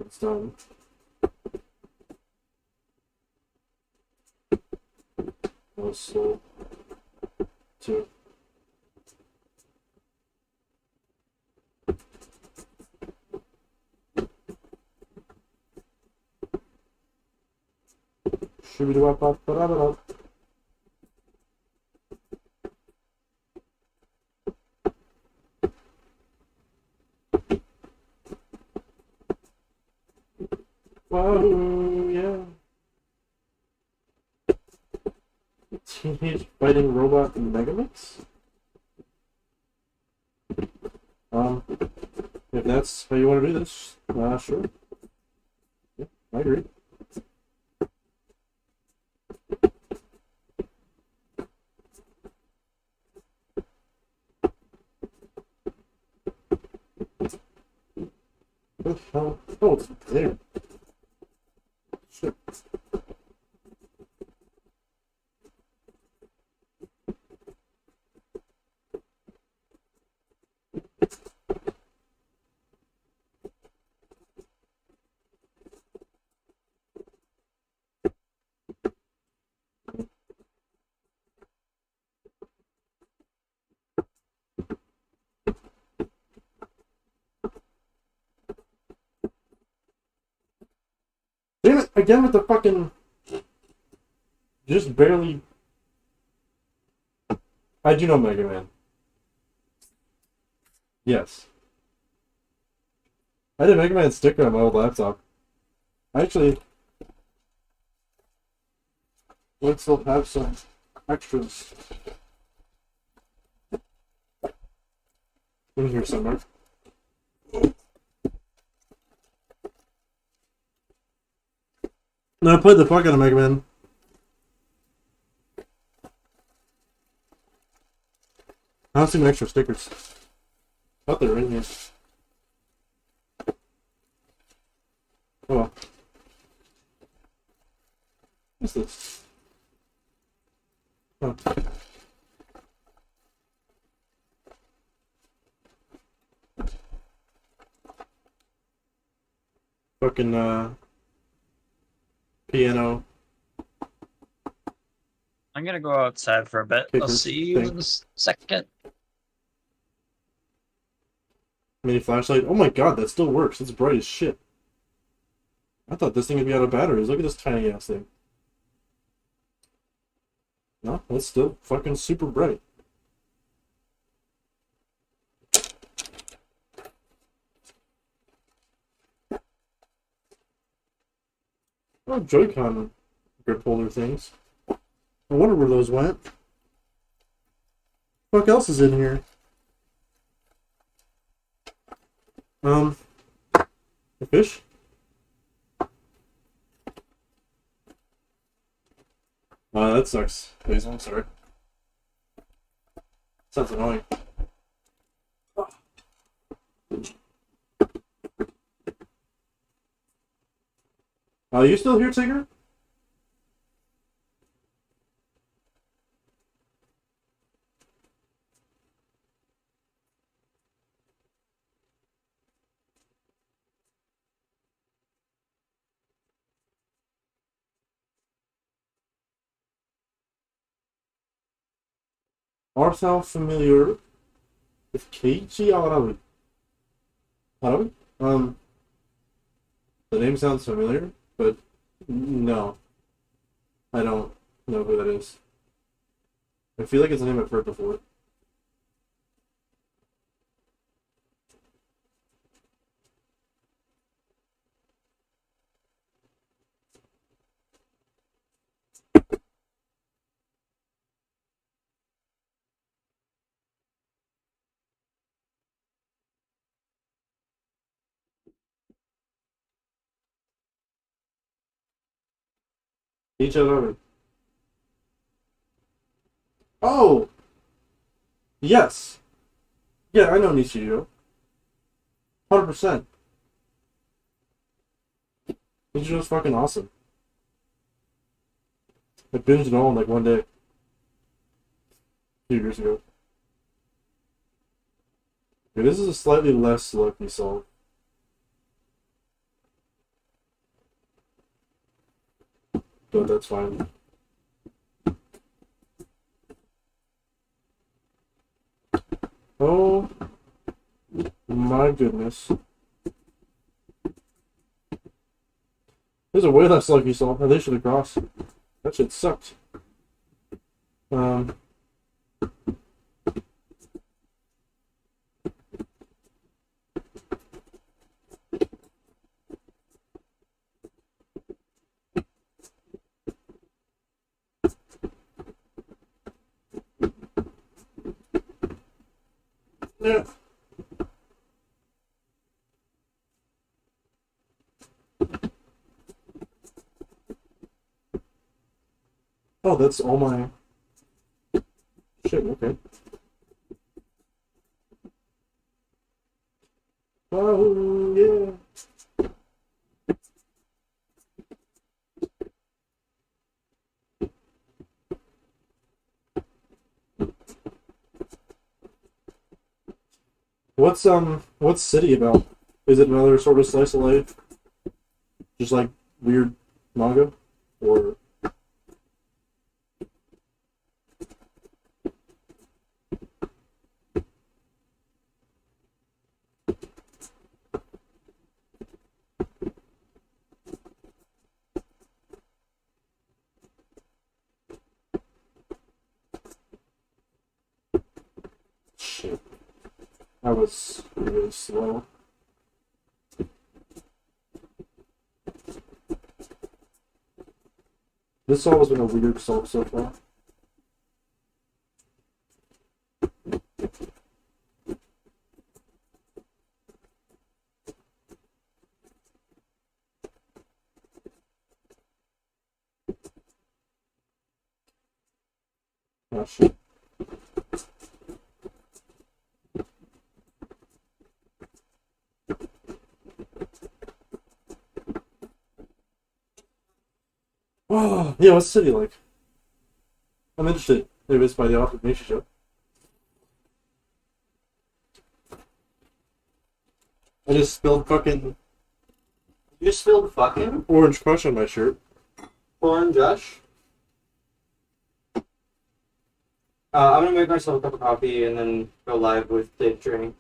It's done. A little slow. Too. Shoo-be-doo-wop-bop-ba-da-ba-da. Whoa, yeah. Teenage Fighting Robot Megaminx? If that's how you want to do this, sure. Yeah, I agree. What the hell? Oh, it's there. Shit. Damn it! Again with the fucking... Just barely... I do know Mega Man. Yes. I had a Mega Man sticker on my old laptop. Actually, let's still have some extras in here somewhere. No, I played the fuck out of Mega Man. I don't see any extra stickers. I thought they were in here. Oh well. What's this? Oh. Fucking, piano. I'm gonna go outside for a bit. I'll Kickers see you in thing. a second. Mini flashlight. Oh my god, that still works. It's bright as shit. I thought this thing would be out of batteries. Look at this tiny ass thing. No, it's still fucking super bright. Oh, Joy-Con grip holder things. I wonder where those went. What else is in here? The fish? That sucks. Hazel, I'm sorry. Sounds annoying. Are you still here, Tigger? Art thou familiar with Keiichi Arawi? Arawi? The name sounds familiar, but no. I don't know who that is. I feel like it's a name I've heard before. Keiichi Arawi. Oh! Yes! Yeah, I know Nishio. 100%. Nichio's fucking awesome. I binged it all in like one day. A few years ago. Okay, this is a slightly less lucky song. But that's fine. Oh my goodness. There's a way less lucky song. They should have crossed. That shit sucked. Yeah. Oh, that's all my shit, okay. Oh, yeah. what's City about? Is it another sort of slice of life? Just like weird manga? Or shit. That was really slow. This song has been a weird song so far. Oh shit. Oh, yeah, what's City like? I'm interested. Maybe it's by the author of Nature Show. I just spilled fucking You just spilled fucking Orange Crush on my shirt. corn, Josh. I'm gonna make myself a cup of coffee and then go live with Dave Training.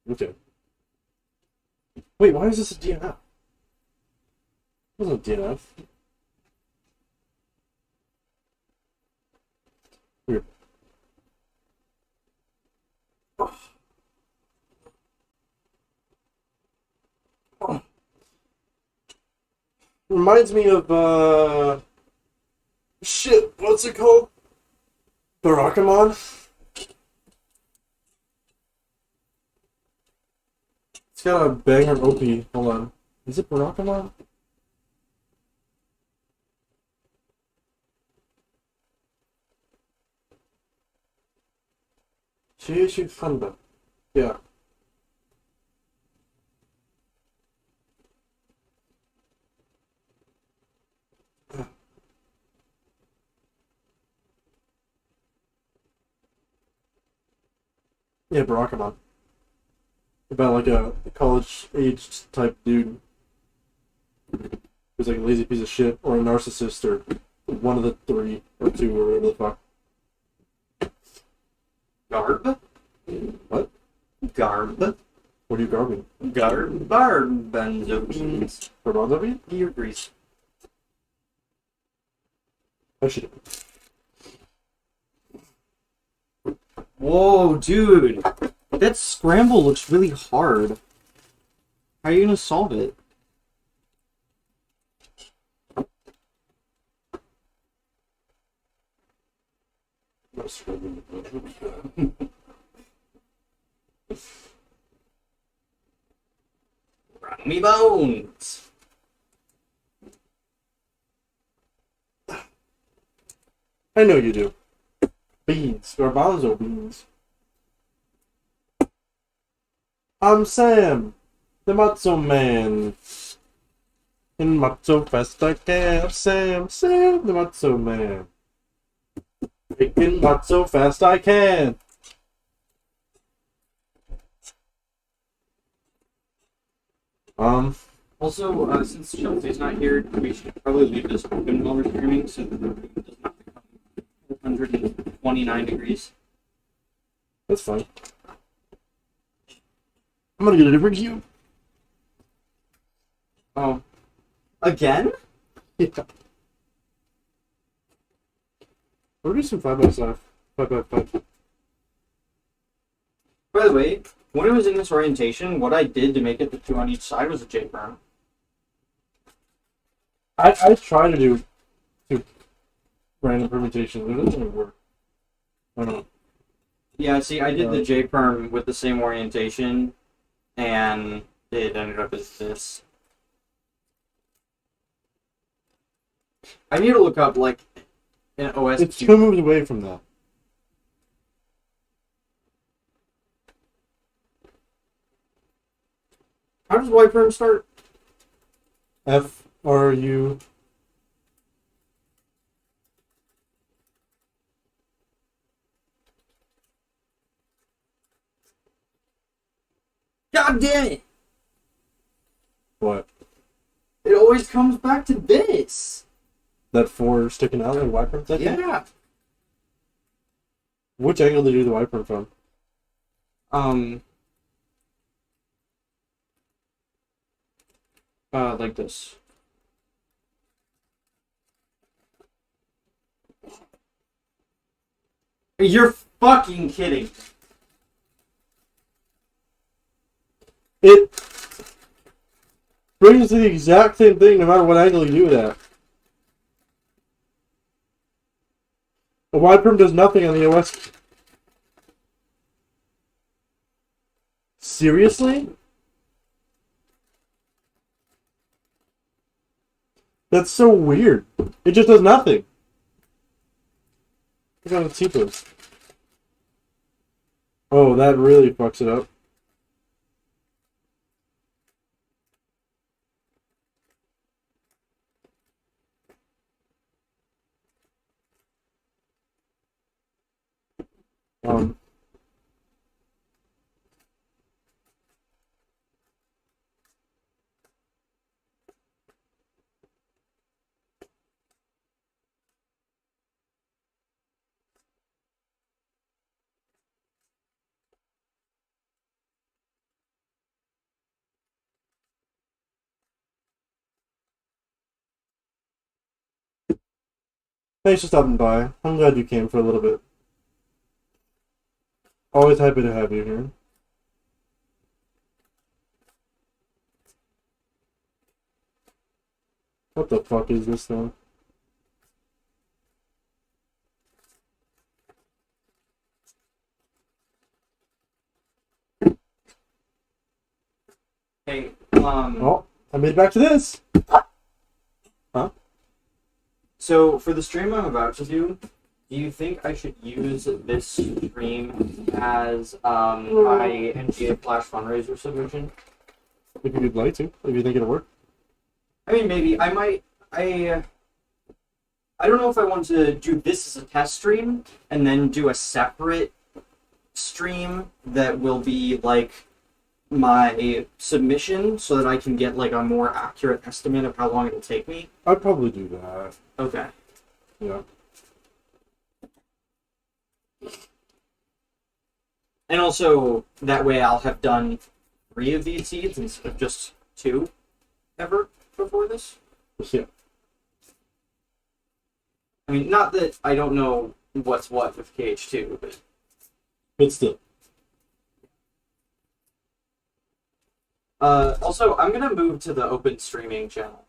Okay. Wait, why is this a DNF? It wasn't a DNF. Weird. Oh. Oh. Reminds me of shit, what's it called? Barakamon? It's got a banger OP. Hold on. Is it Barakamon? Shiishu Funda. Yeah. Yeah, Barakamon. About like a college-aged type dude who's like a lazy piece of shit or a narcissist or one of the three or two or whatever the fuck. Garb? What? Garb? What are you garbing? Garb? Barb. Benzo beans. Garbanzo bean? Gear grease. I should. Whoa, dude. That scramble looks really hard. How are you gonna solve it? Run me bones. I know you do. Beans. Garbanzo beans. I'm Sam, the Matzo Man. In Matzo Fest I can. Sam, the Matzo Man. Making Matzo fast I can. Also, since Chelsea's not here, we should probably leave this open while we're streaming so that the room does not become 429 degrees. That's fine. I'm gonna get a different cube. Oh. Again? Yeah. We'll do some 5x5. 5x5. By the way, when I was in this orientation, what I did to make it the two on each side was a J-perm. I try to do two random permutations, but it doesn't really work. I don't know. Yeah, see, I did the J-perm with the same orientation, and it ended up as this. I need to look up, like, an OS. It's 2 moves away from that. How does Y-perm start? FRU. God damn it! What? It always comes back to this. That 4 sticking out like wiper thing? Yeah. Which angle did you do the wiper from? Like this. You're fucking kidding. It brings the exact same thing no matter what angle you do it at. A wide perm does nothing on the OS. Seriously? That's so weird. It just does nothing. Look at the T-post. Oh, that really fucks it up. Um, Thanks for stopping by. I'm glad you came for a little bit. Always happy to have you here. What the fuck is this thing? Hey, Oh, I made it back to this. Huh? So for the stream I'm about to do you think I should use this stream as my NGA Flash fundraiser submission? If you'd like to, if you think it'll work. I mean, maybe I might. I don't know if I want to do this as a test stream and then do a separate stream that will be like my submission so that I can get like a more accurate estimate of how long it'll take me. I'd probably do that. Okay. Yeah. And also, that way I'll have done 3 of these seeds instead of just 2 ever before this. Yeah. I mean, not that I don't know what's what with KH2, but... But still. Also, I'm going to move to the open streaming channel.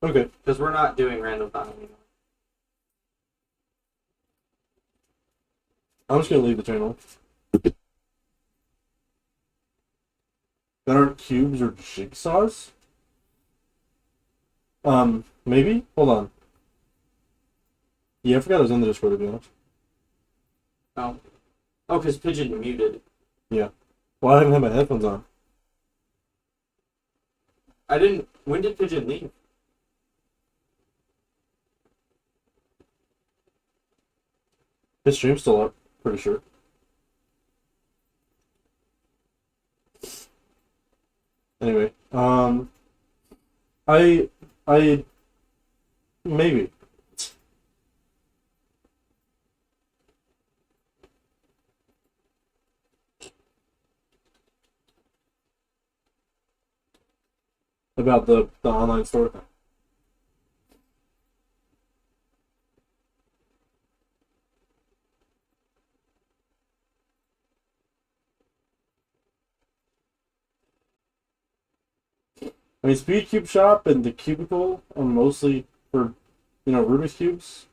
Okay. Because we're not doing random time anymore. I'm just gonna leave the channel. That aren't cubes or jigsaws? Maybe? Hold on. Yeah, I forgot I was in the Discord, to be honest. Oh. Oh, because Pigeon muted. Yeah. Well, I haven't had my headphones on. I didn't... When did Pigeon leave? His stream's still up, pretty sure. Anyway, I maybe. About the online store thing. I mean, Speed Cube Shop and the Cubicle are mostly for, Rubik's Cubes.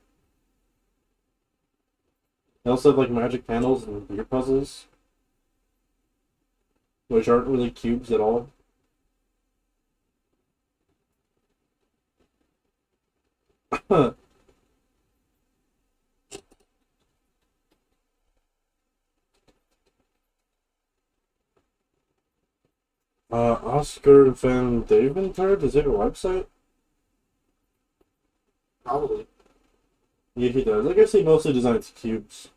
They also have, like, magic panels and beer puzzles, which aren't really cubes at all. Oscar Van Deventer, does he have a website? Probably. Yeah, he does. I guess he mostly designs cubes.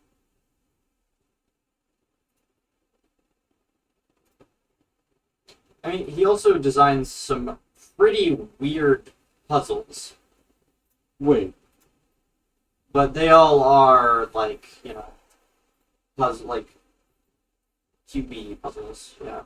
I mean, he also designs some pretty weird puzzles, Wait. but they all are like, puzzle like QB puzzles. Yeah.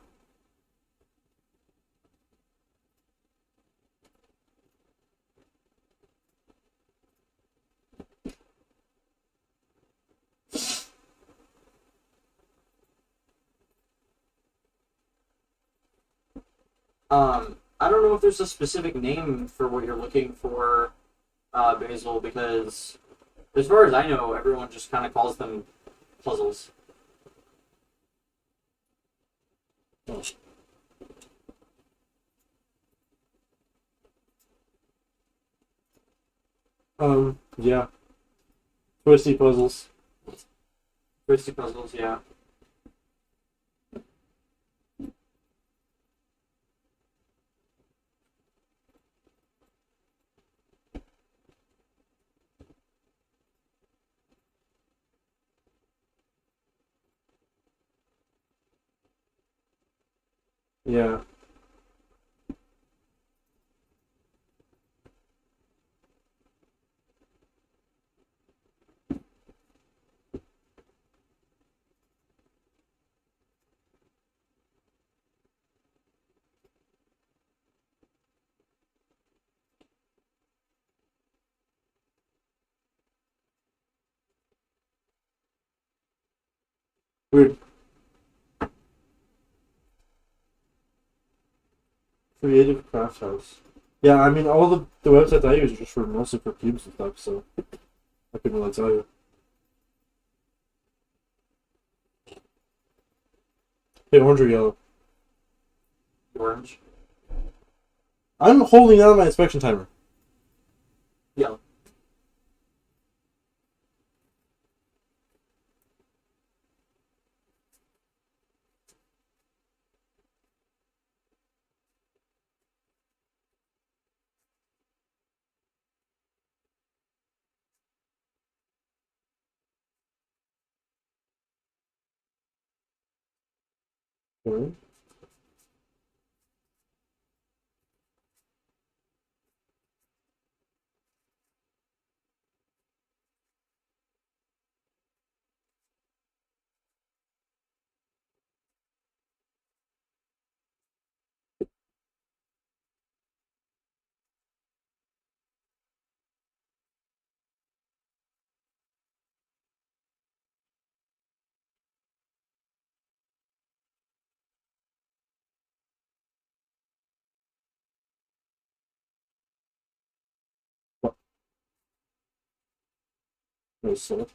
I don't know if there's a specific name for what you're looking for, Basil, because as far as I know, everyone just kind of calls them puzzles. Yeah. Twisty puzzles. Twisty puzzles, yeah. Yeah. Weird. Creative Craft House. Yeah, I mean, all the websites I use are just mostly for cubes and stuff, so I couldn't really tell you. Hey, orange or yellow? Orange. I'm holding out my inspection timer. Yellow. Okay. What? No, so.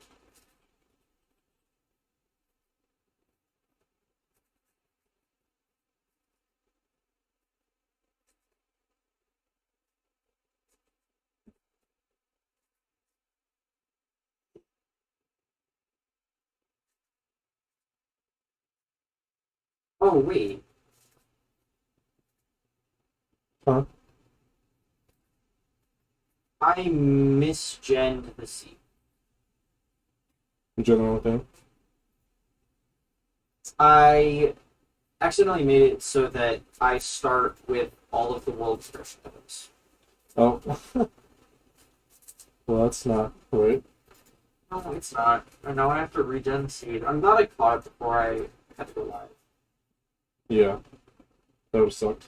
Oh, wait. Huh? I misgened the seed. In general, okay. I accidentally made it so that I start with all of the world's first items. Oh. Well, that's not right. No, it's not. I know I have to regen the seed. I'm glad I caught it before I had to go live. Yeah. That would have sucked.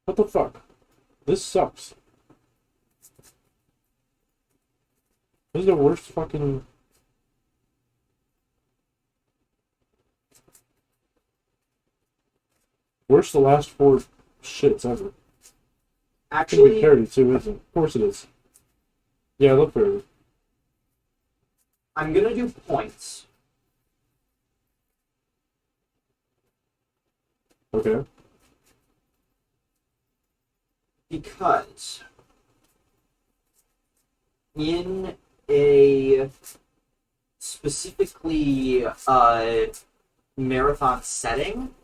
What the fuck? This sucks. This is the worst fucking... Worst the last 4 shits ever. It's gonna be Actually, parody too, isn't it? Of course it is. Yeah, I love parody. I'm gonna do points. Okay. Because in a specifically marathon setting,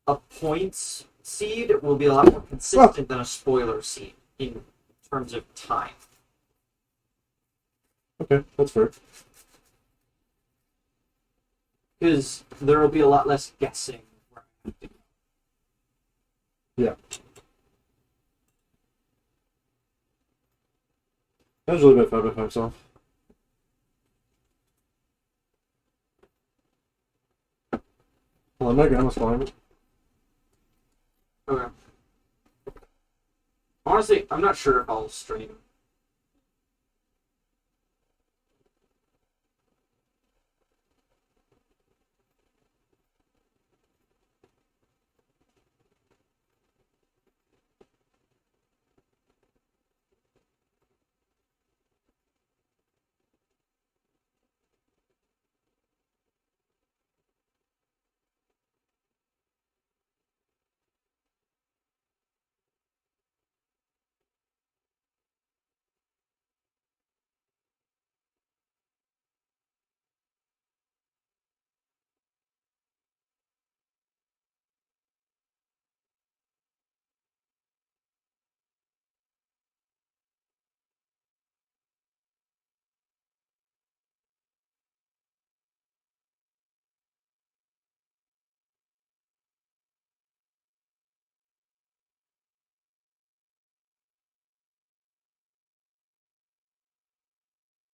a points seed will be a lot more consistent than a spoiler seed in terms of time. Okay, that's fair. Because there will be a lot less guessing. Where I have to go. Yeah. That was really bad 5x5 stuff. Well, my grandma's fine. Okay. Honestly, I'm not sure if I'll stream.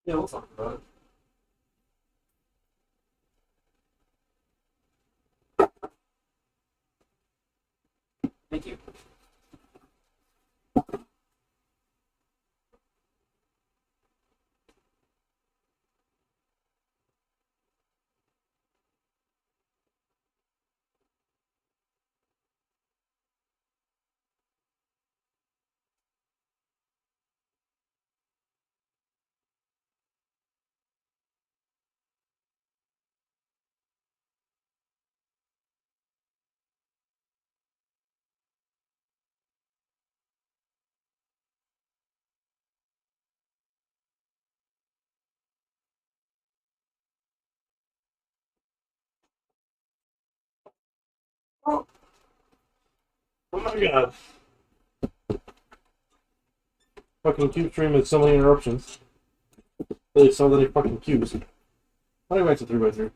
Yeah, we'll talk about it. Thank you. Oh my god. Fucking cube stream with so many interruptions. Really so many fucking cubes. How do I went to 3x3?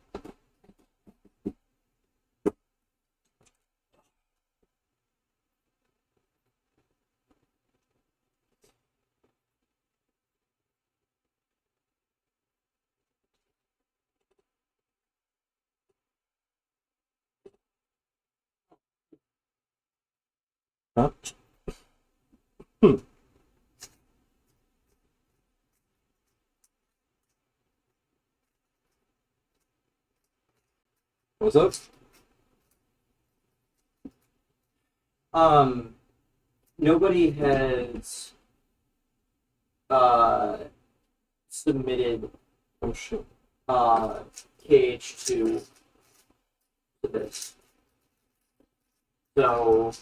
Huh? What's up? Nobody has submitted Oh shit. KH2 to this. So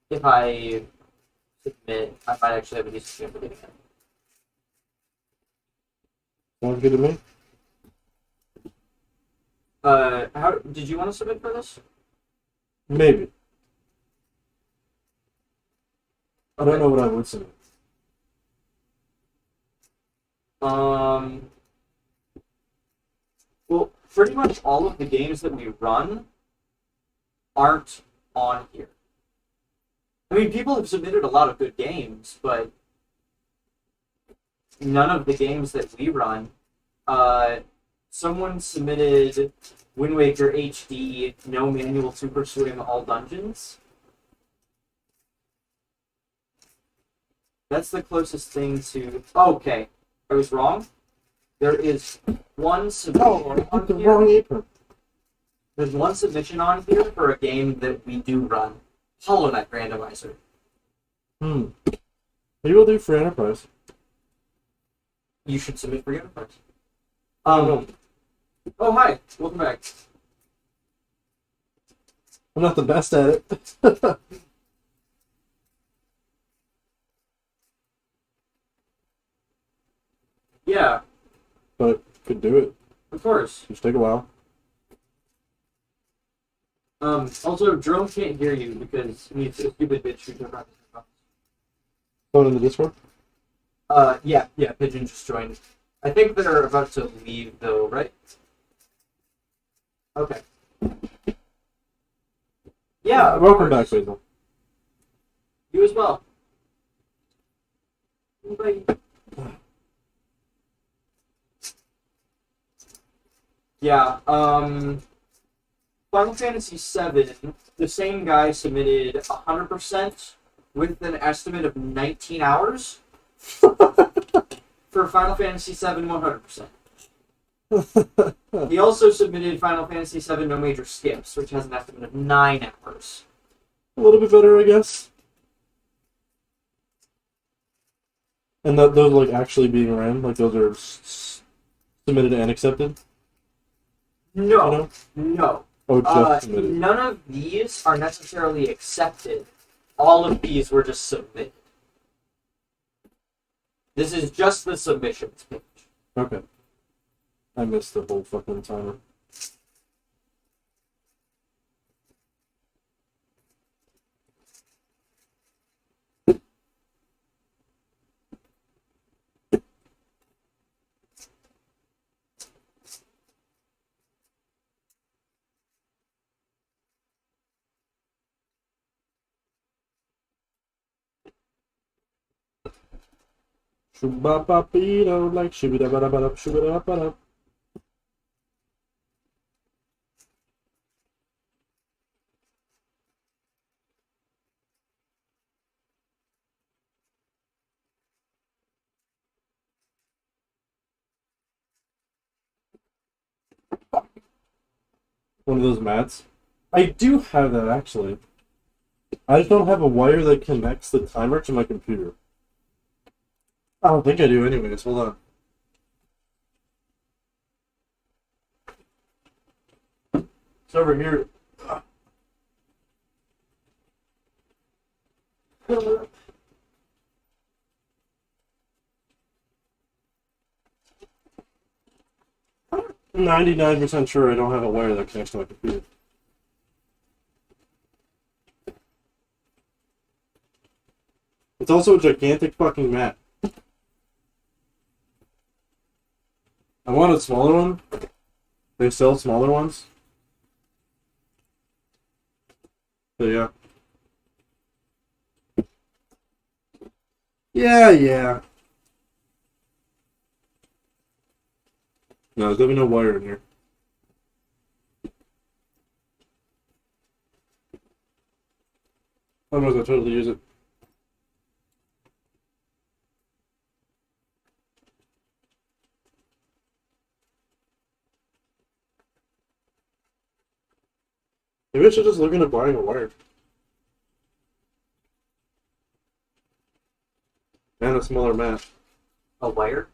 if I submit, I might actually have a decent chance of getting it. Sounds good to me. How did you want to submit for this? Maybe. I don't Okay. know what I would say. Well, pretty much all of the games that we run aren't on here. I mean, people have submitted a lot of good games, but none of the games that we run. Someone submitted Wind Waker HD, no manual to pursuing all dungeons. That's the closest thing to. Oh, okay, I was wrong. There is one submission Oh, I on put the here. wrong apron. There's one submission on here for a game that we do run, Hollow Knight Randomizer. Maybe we'll do for Enterprise. You should submit for Enterprise. No. Oh, hi. Welcome back. I'm not the best at it. Yeah, But could do it. of course. Just take a while. Also, Jerome can't hear you because he's a stupid bitch who don't practice. Throw it in the Discord. Yeah, Pigeon just joined. I think they're about to leave though, right? Okay. Yeah, of Welcome course. back, Basil. You as well. Bye. Yeah, Final Fantasy VII, the same guy submitted 100% with an estimate of 19 hours for Final Fantasy VII 100%. He also submitted Final Fantasy VII No Major Skips, which has an estimate of 9 hours. A little bit better, I guess. And that those like actually being ran, like those are submitted and accepted. No, You know? no. Oh, just submitted. None of these are necessarily accepted. All of these were just submitted. This is just the submissions page. Okay. I missed the whole fucking timer. Shoo-ba-ba-be-do, like shoo-ba-da-ba-da-ba-da, shoo-ba-da-ba-da. One of those mats. I do have that actually. I just don't have a wire that connects the timer to my computer. I don't think I do anyways. Hold on. It's over here. 99% sure I don't have a wire that connects to my computer. It's also a gigantic fucking mat. I want a smaller one. They sell smaller ones. So yeah. Yeah. No, there's definitely no wire in here. Otherwise, I'll totally use it. Maybe I should just look into buying a wire. And a smaller mat. A wire?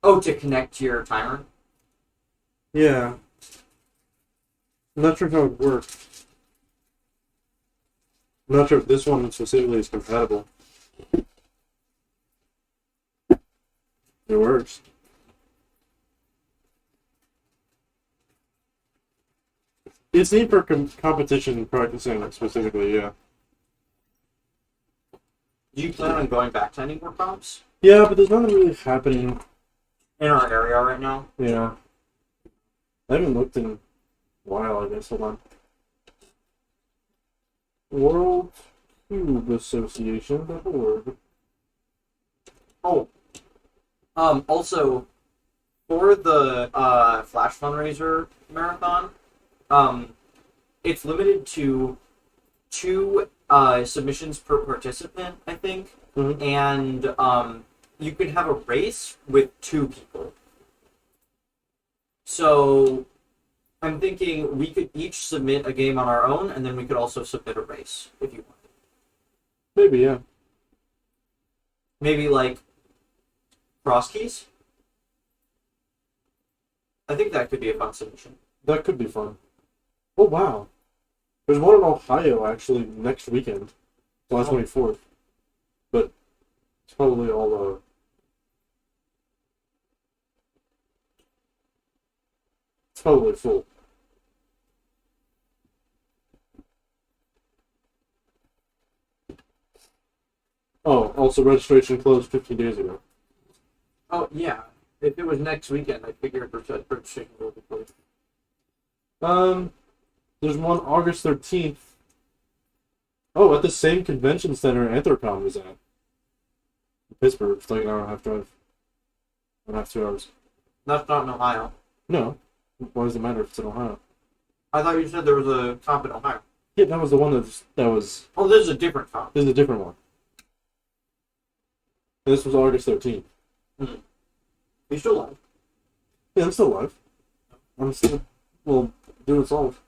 Oh, to connect to your timer? Yeah. I'm not sure how it works. I'm not sure if this one specifically is compatible. It works. It's neat for competition practicing specifically, yeah. Do you plan on going back to any more comps Yeah, but there's nothing really happening. in our area right now? Yeah. I haven't looked in a while, I guess. Hold on. World Cube Association.org. Oh. Also, for the Flash Fundraiser Marathon, it's limited to 2 submissions per participant, I think. Mhm. And you can have a race with 2 people. So I'm thinking we could each submit a game on our own, and then we could also submit a race if you want. Maybe, yeah. Maybe like cross keys. I think that could be a fun submission. That could be fun. Oh, wow. There's one in Ohio, actually, next weekend. July 24th. But it's probably all, it's probably full. Oh, also registration closed 15 days ago. Oh yeah, if it was next weekend, I figured registration would be closed. There's one August 13th. Oh, at the same convention center Anthrocon was at. In Pittsburgh. It's like an hour and a half drive. 1.5, 2 hours. That's not in Ohio. No. Why does it matter if it's in Ohio? I thought you said there was a comp in Ohio. Yeah, that was the one that was. Oh, this is a different comp. This is a different one. This was August 13th. You still alive? Yeah, I'm still alive. I'm still, well, doing solve.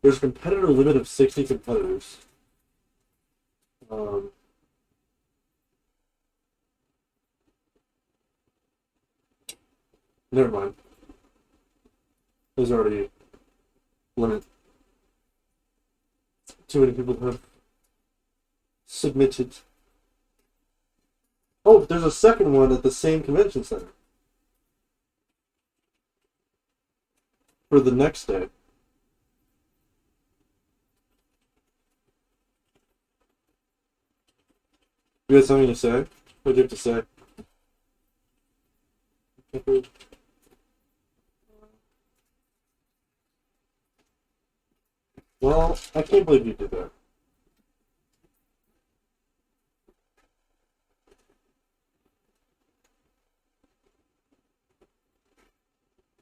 There's a competitor limit of 60 competitors. Never mind. There's already a limit. Too many people have submitted. Oh, there's a second one at the same convention center. For the next day. You had something to say? What do you have to say? Well, I can't believe you did that.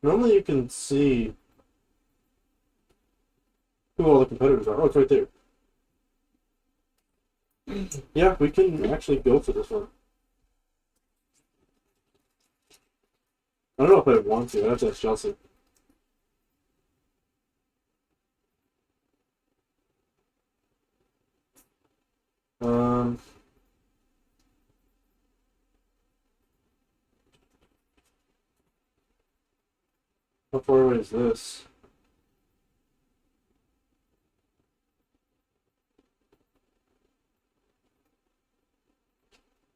Normally you can see who all the competitors are. Oh, it's right there. Yeah, we can actually go for this one. I don't know if I want to. I have to ask Chelsea. Um, how far away is this?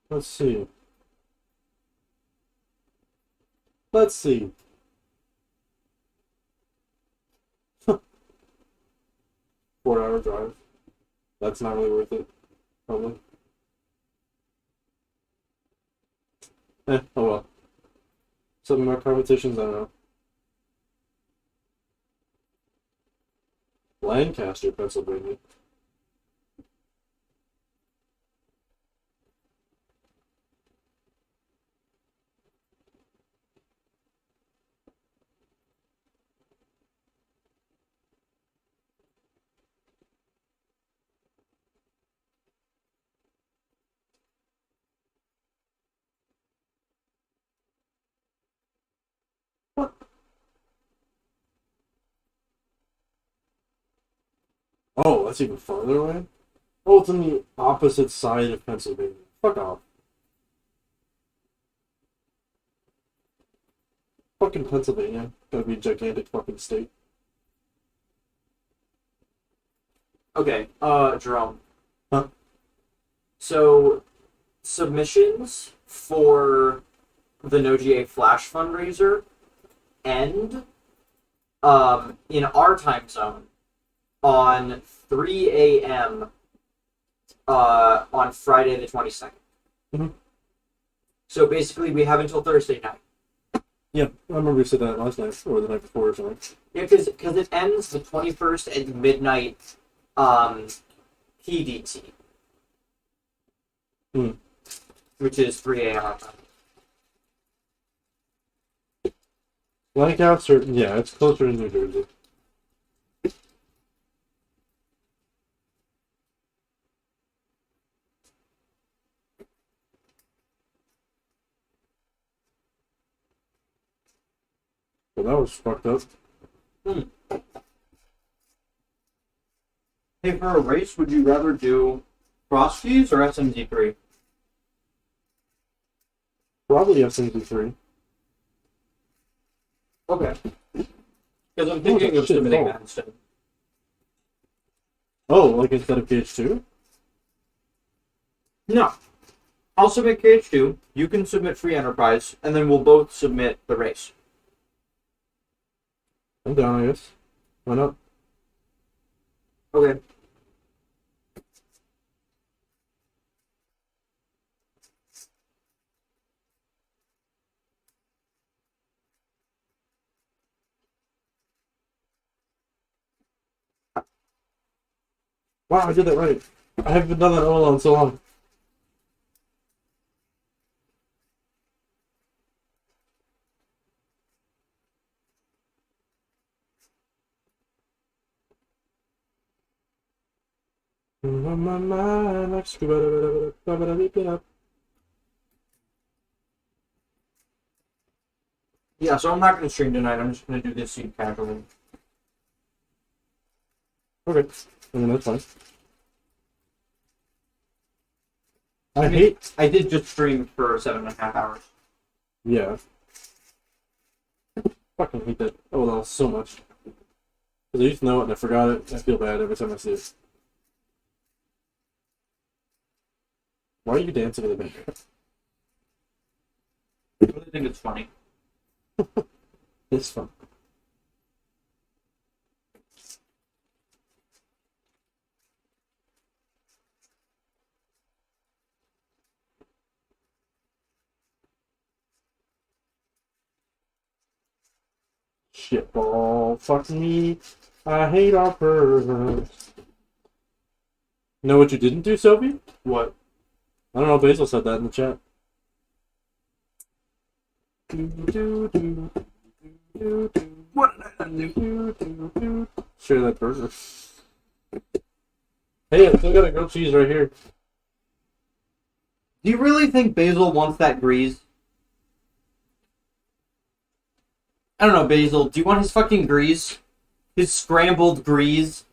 Let's see. Let's see. 4-hour drive. That's not really worth it. Probably. Oh well. Some of my competitions, I don't know. Lancaster, Pennsylvania. Oh, that's even farther away? Oh, it's on the opposite side of Pennsylvania. Fuck off. Fucking Pennsylvania. Gotta be a gigantic fucking state. Okay, Jerome. Huh? So, submissions for the NoGA Flash fundraiser end in our time zone on 3 a.m. On Friday the 22nd. Mhm. So basically, we have until Thursday night. Yeah, I remember you said that last night, or the night before or something. Yeah, because it ends the 21st at midnight PDT. Hmm. Which is 3 a.m. our time. Lancaster, yeah, it's closer to New Jersey. Well, that was fucked up. Hey, for a race, would you rather do cross keys or SMD3? Probably SMD3. Okay. Because I'm thinking of shit, submitting no. that instead. Oh, like instead of KH2? No. I'll submit KH2, you can submit Free Enterprise, and then we'll both submit the race. I'm down, I guess. Why not? Okay. Wow, I did that right. I haven't done that all in so long. On my mind, like Yeah, so I'm not going to stream tonight. I'm just going to do this scene casually. Okay, I mean that's fine. I did just stream for 7.5 hours. Yeah. Fucking hate that. Oh no, so much. Because I used to know it and I forgot it. I feel bad every time I see it. Why are you dancing in the background? I really think it's funny. It's fun. Shitball, fuck me. I hate our birds. Know what you didn't do, Sophie? What? I don't know, Basil said that in the chat. What did I do? Share that burger. Hey, I still got a grilled cheese right here. Do you really think Basil wants that grease? I don't know, Basil. Do you want his fucking grease? His scrambled grease?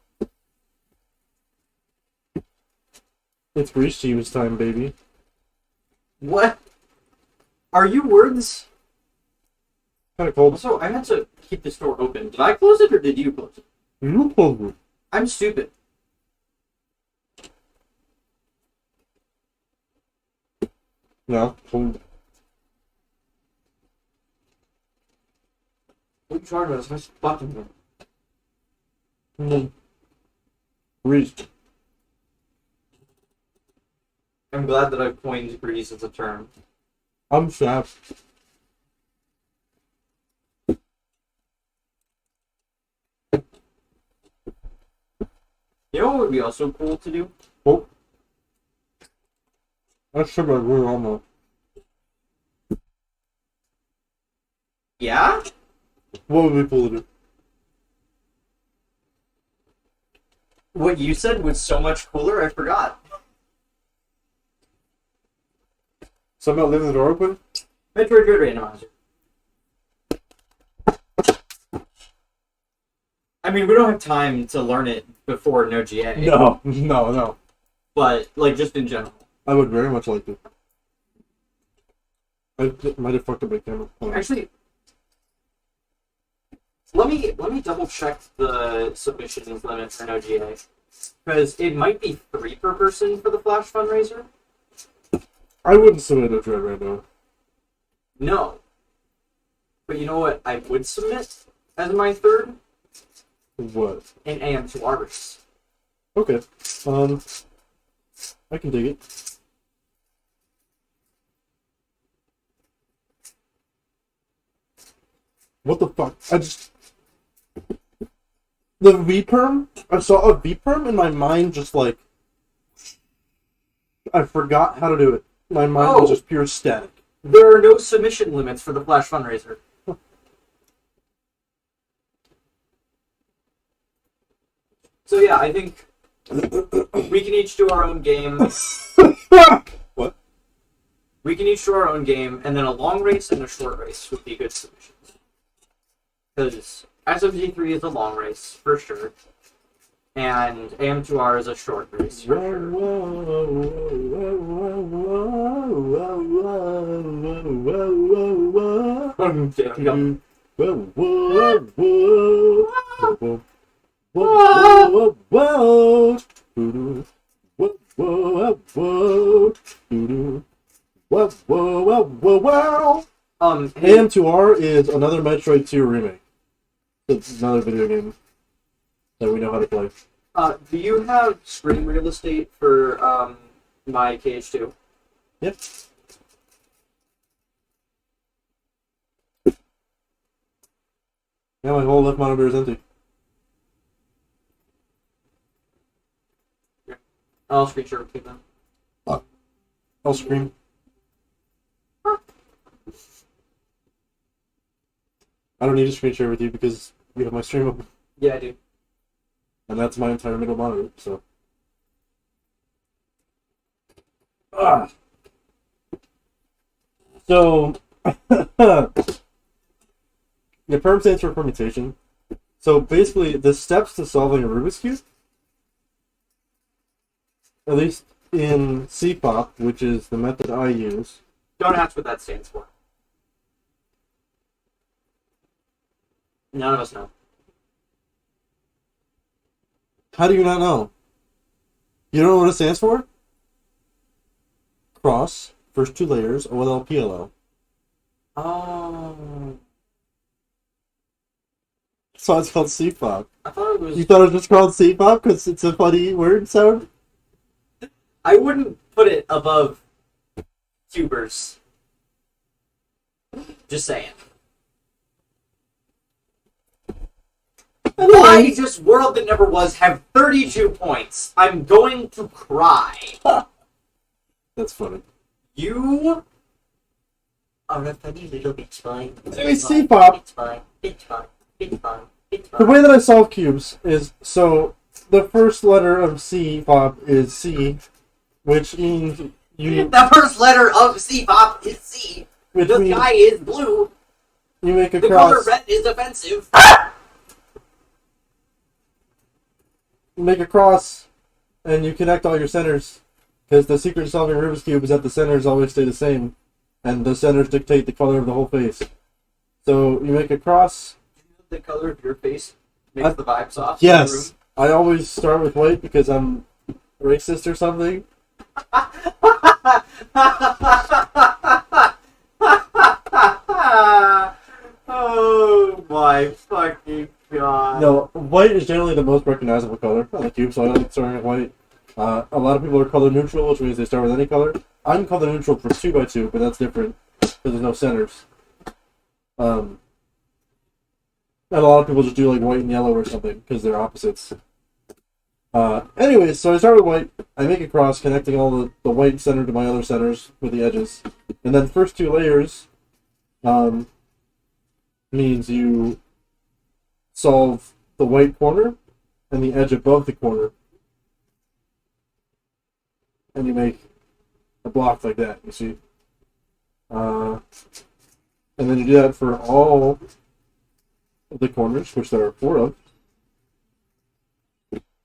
It's grease cheese time, baby. What? Are you words? Kind of cold. Also, I had to keep this door open. Did I close it or did you close it? You closed it. I'm stupid. No, cold. What are you talking about? It's my fucking Grease. I'm glad that I've coined grease as a term. I'm sad. You know what would be also cool to do? Oh. That's sugar really almost. Yeah? What would be cool to do? What you said was so much cooler, I forgot. Something about leaving the door open? Metroid Dread Randomizer. I mean, we don't have time to learn it before No GA. No. But, like, just in general. I would very much like to. I might have fucked up my camera. Actually, let me double check the submissions limit for No GA. Because it might be 3 per person for the Flash fundraiser. I wouldn't submit a dread right now. No. But you know what I would submit as my third? What? An AM2R race. Okay. I can dig it. What the fuck? The V-perm? I saw a V-perm and my mind just like... I forgot how to do it. My mind was just pure static. There are no submission limits for the Flash fundraiser. So yeah, I think we can each do our own game. What? We can each do our own game, and then a long race and a short race would be good submissions. Because SMG3 is a long race, for sure. And AM2R is a short race, for sure. AM2R is another Metroid 2 remake. It's another video game that we know how to play. Do you have screen real estate for my KH2? Yep. Yeah, my whole left monitor is empty. I'll screen share with you then. I'll scream. I don't need to screen share with you because you have my stream open. Yeah, I do. And that's my entire middle monitor, so. Ah. So, the perm stands for permutation. So basically, the steps to solving a Rubik's Cube, at least in CPOP, which is the method I use. Don't ask what that stands for. None of us know. How do you not know? You don't know what it stands for? Cross, first two layers, OLL, PLL. Oh. That's why it's called CPOP. I thought it was... You thought it was just called CPOP because it's a funny word sound? I wouldn't put it above cubers. Just saying. Why does World That Never Was have 32 points? I'm going to cry. That's funny. You are a funny little bitch boy. Anyway, CPOP. Bitch boy. The way that I solve cubes is, so the first letter of CPOP is C, which means you... The first letter of C-pop is C. Which The means sky is blue. you make a The cross. color red is offensive. You make a cross, and you connect all your centers, because the secret to solving Rubik's Cube is that the centers always stay the same, and the centers dictate the color of the whole face. So you make a cross. The color of your face makes the vibes off. Yes, I always start with white because I'm racist or something. Oh my fucking god. No, white is generally the most recognizable color on the cube, so I like starting with white. A lot of people are color neutral, which means they start with any color. I'm color neutral for 2x2, but that's different because there's no centers. And a lot of people just do like white and yellow or something because they're opposites. Anyways, so I start with white. I make a cross connecting all the white center to my other centers with the edges. And then first two layers means you solve the white corner and the edge above the corner. And you make a block like that, you see. And then you do that for all of the corners, which there are 4 of.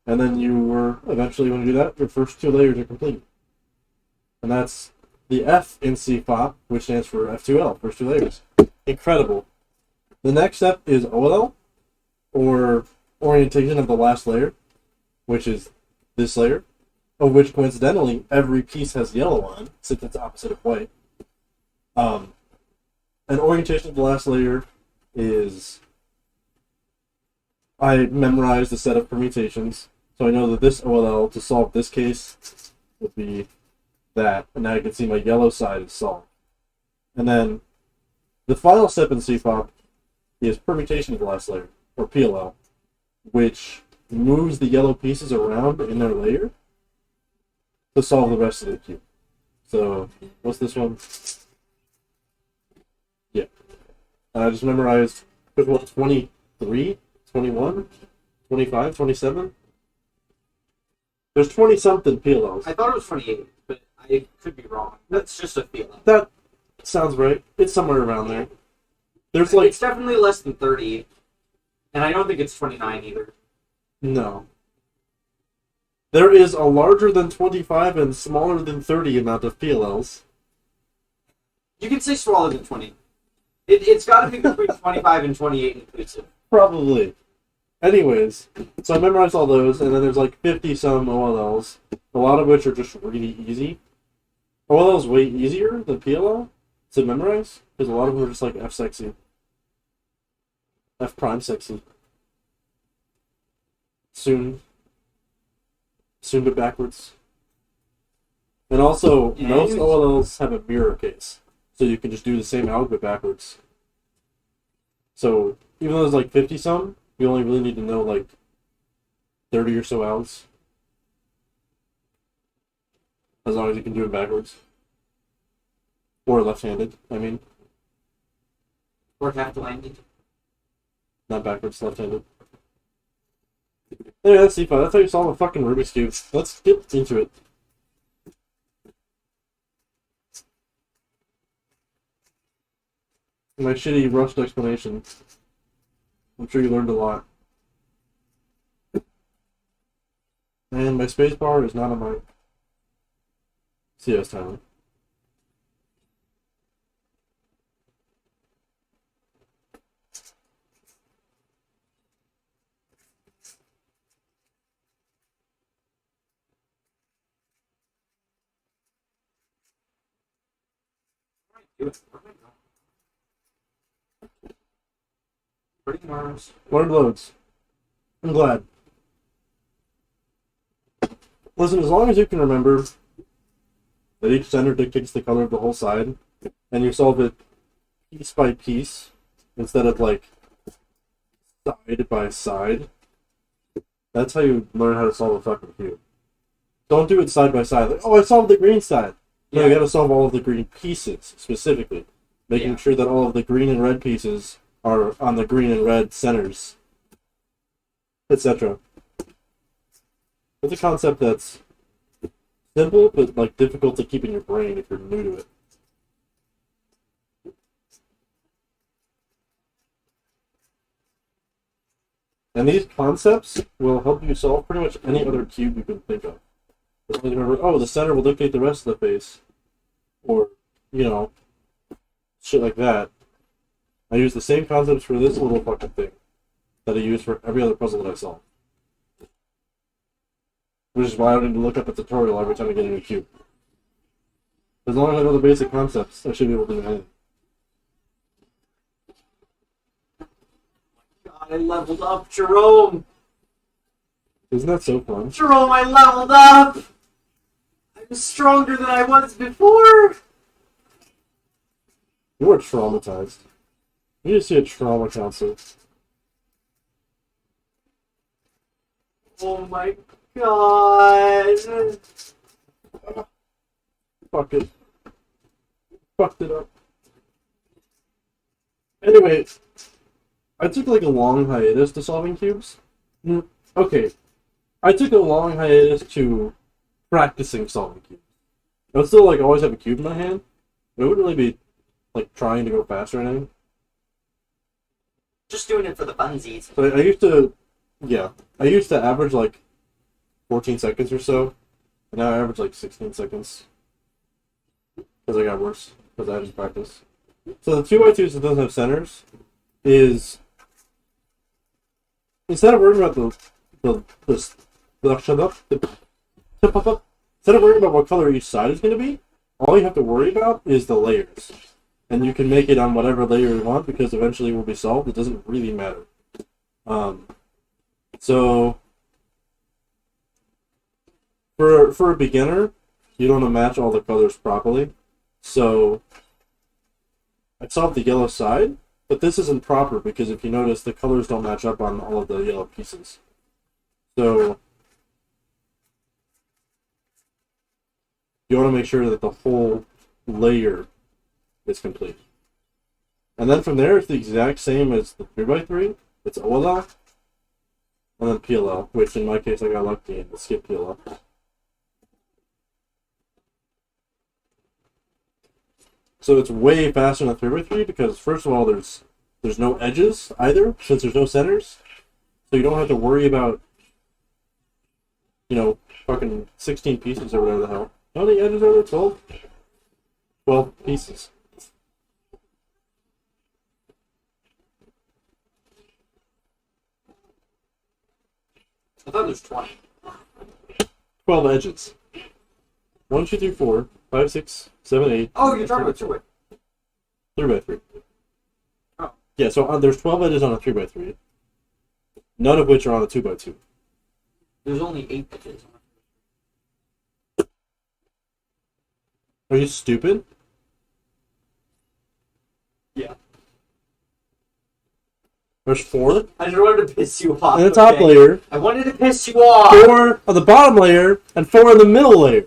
And then eventually when you do that, your first 2 layers are complete. And that's the F in CPOP, which stands for F2L, first 2 layers. Incredible. The next step is OLL, or orientation of the last layer, which is this layer, of which coincidentally every piece has yellow on, since it's opposite of white. An orientation of the last layer is, I memorized a set of permutations, so I know that this OLL to solve this case would be that, and now you can see my yellow side is solved. And then the final step in CPOP is permutation of the last layer, or PLL, which moves the yellow pieces around in their layer to solve the rest of the cube. So, what's this one? Yeah. I just memorized, 23, 21, 25, 27? There's 20-something PLLs. I thought it was 28, but I could be wrong. That's just a feeling. That sounds right. It's somewhere around there. There's like... It's definitely less than 30, and I don't think it's 29 either. No. There is a larger than 25 and smaller than 30 amount of PLLs. You can say smaller than 20. It's got to be between 25 and 28 inclusive. Probably. Anyways, so I memorized all those, and then there's like 50-some OLLs, a lot of which are just really easy. OLL is way easier than PLL to memorize, because a lot of them are just like F sexy. F prime sexy. Soon but backwards. And also, Yeah, most OLLs have a mirror case, so you can just do the same algebra backwards. So, even though there's like 50-some, you only really need to know like 30 or so outs. As long as you can do it backwards. Or left-handed, I mean. Or half-landed. Not backwards, left-handed. Yeah, that's C5. That's how you solve a fucking Rubik's Cube. Let's get into it. My shitty rushed explanation. I'm sure you learned a lot. And my spacebar is not on my CS timer. Do it. Pretty Mars. Learned loads. I'm glad. Listen, as long as you can remember that each center dictates the color of the whole side, and you solve it piece by piece, instead of like side by side, that's how you learn how to solve a fucking cube. Don't do it side by side. Like, oh, I solved the green side. No, Yeah. you gotta solve all of the green pieces, specifically. Making Yeah. sure that all of the green and red pieces are on the green and red centers, etc. It's a concept that's simple, but like difficult to keep in your brain if you're new to it. And these concepts will help you solve pretty much any other cube you can think of. Just remember, oh, the center will dictate the rest of the face. Or, you know, shit like that. I use the same concepts for this little fucking thing that I use for every other puzzle that I solve. Which is why I don't need to look up a tutorial every time I get a new cube. As long as I know the basic concepts, I should be able to do anything. God, I leveled up, Jerome! Isn't that so fun? Jerome, I leveled up! I'm stronger than I was before! You are traumatized. You need to see a trauma counselor. Oh my god! Fuck it. Fucked it up. Anyway, I took like a long hiatus to solving cubes. Okay. I took a long hiatus to practicing solving cubes. I would still like always have a cube in my hand, but it wouldn't really be like trying to go faster or anything. Just doing it for the funsies. So I used to, yeah, I used to average like 14 seconds or so, and now I average like 16 seconds. Because I got worse, because I didn't practice. So the 2x2s that doesn't have centers is, instead of worrying about instead of worrying about what color each side is going to be, all you have to worry about is the layers. And you can make it on whatever layer you want, because eventually it will be solved. It doesn't really matter. So for a beginner, you don't want to match all the colors properly. So I solved the yellow side, but this isn't proper because if you notice, the colors don't match up on all of the yellow pieces. So you want to make sure that the whole layer is complete. And then from there, it's the exact same as the 3x3. It's OLL, and then PLL, which in my case I got lucky and skipped PLL. So it's way faster than 3x3 because first of all, there's no edges either, since there's no centers. So you don't have to worry about, you know, fucking 16 pieces or whatever the hell. How many edges are there? 12? 12 pieces. I thought there's 20. 12 edges. 1, 2, 3, 4, 5, 6, 7, 8. Oh, you're talking about 2-way. 3x3. Oh. Yeah, so there's 12 edges on a 3x3. None of which are on a 2x2. There's only 8 edges. Are you stupid? Yeah. There's 4 I just wanted to piss you off. on the top okay? layer, I wanted to piss you off! 4 on the bottom layer, and 4 on the middle layer.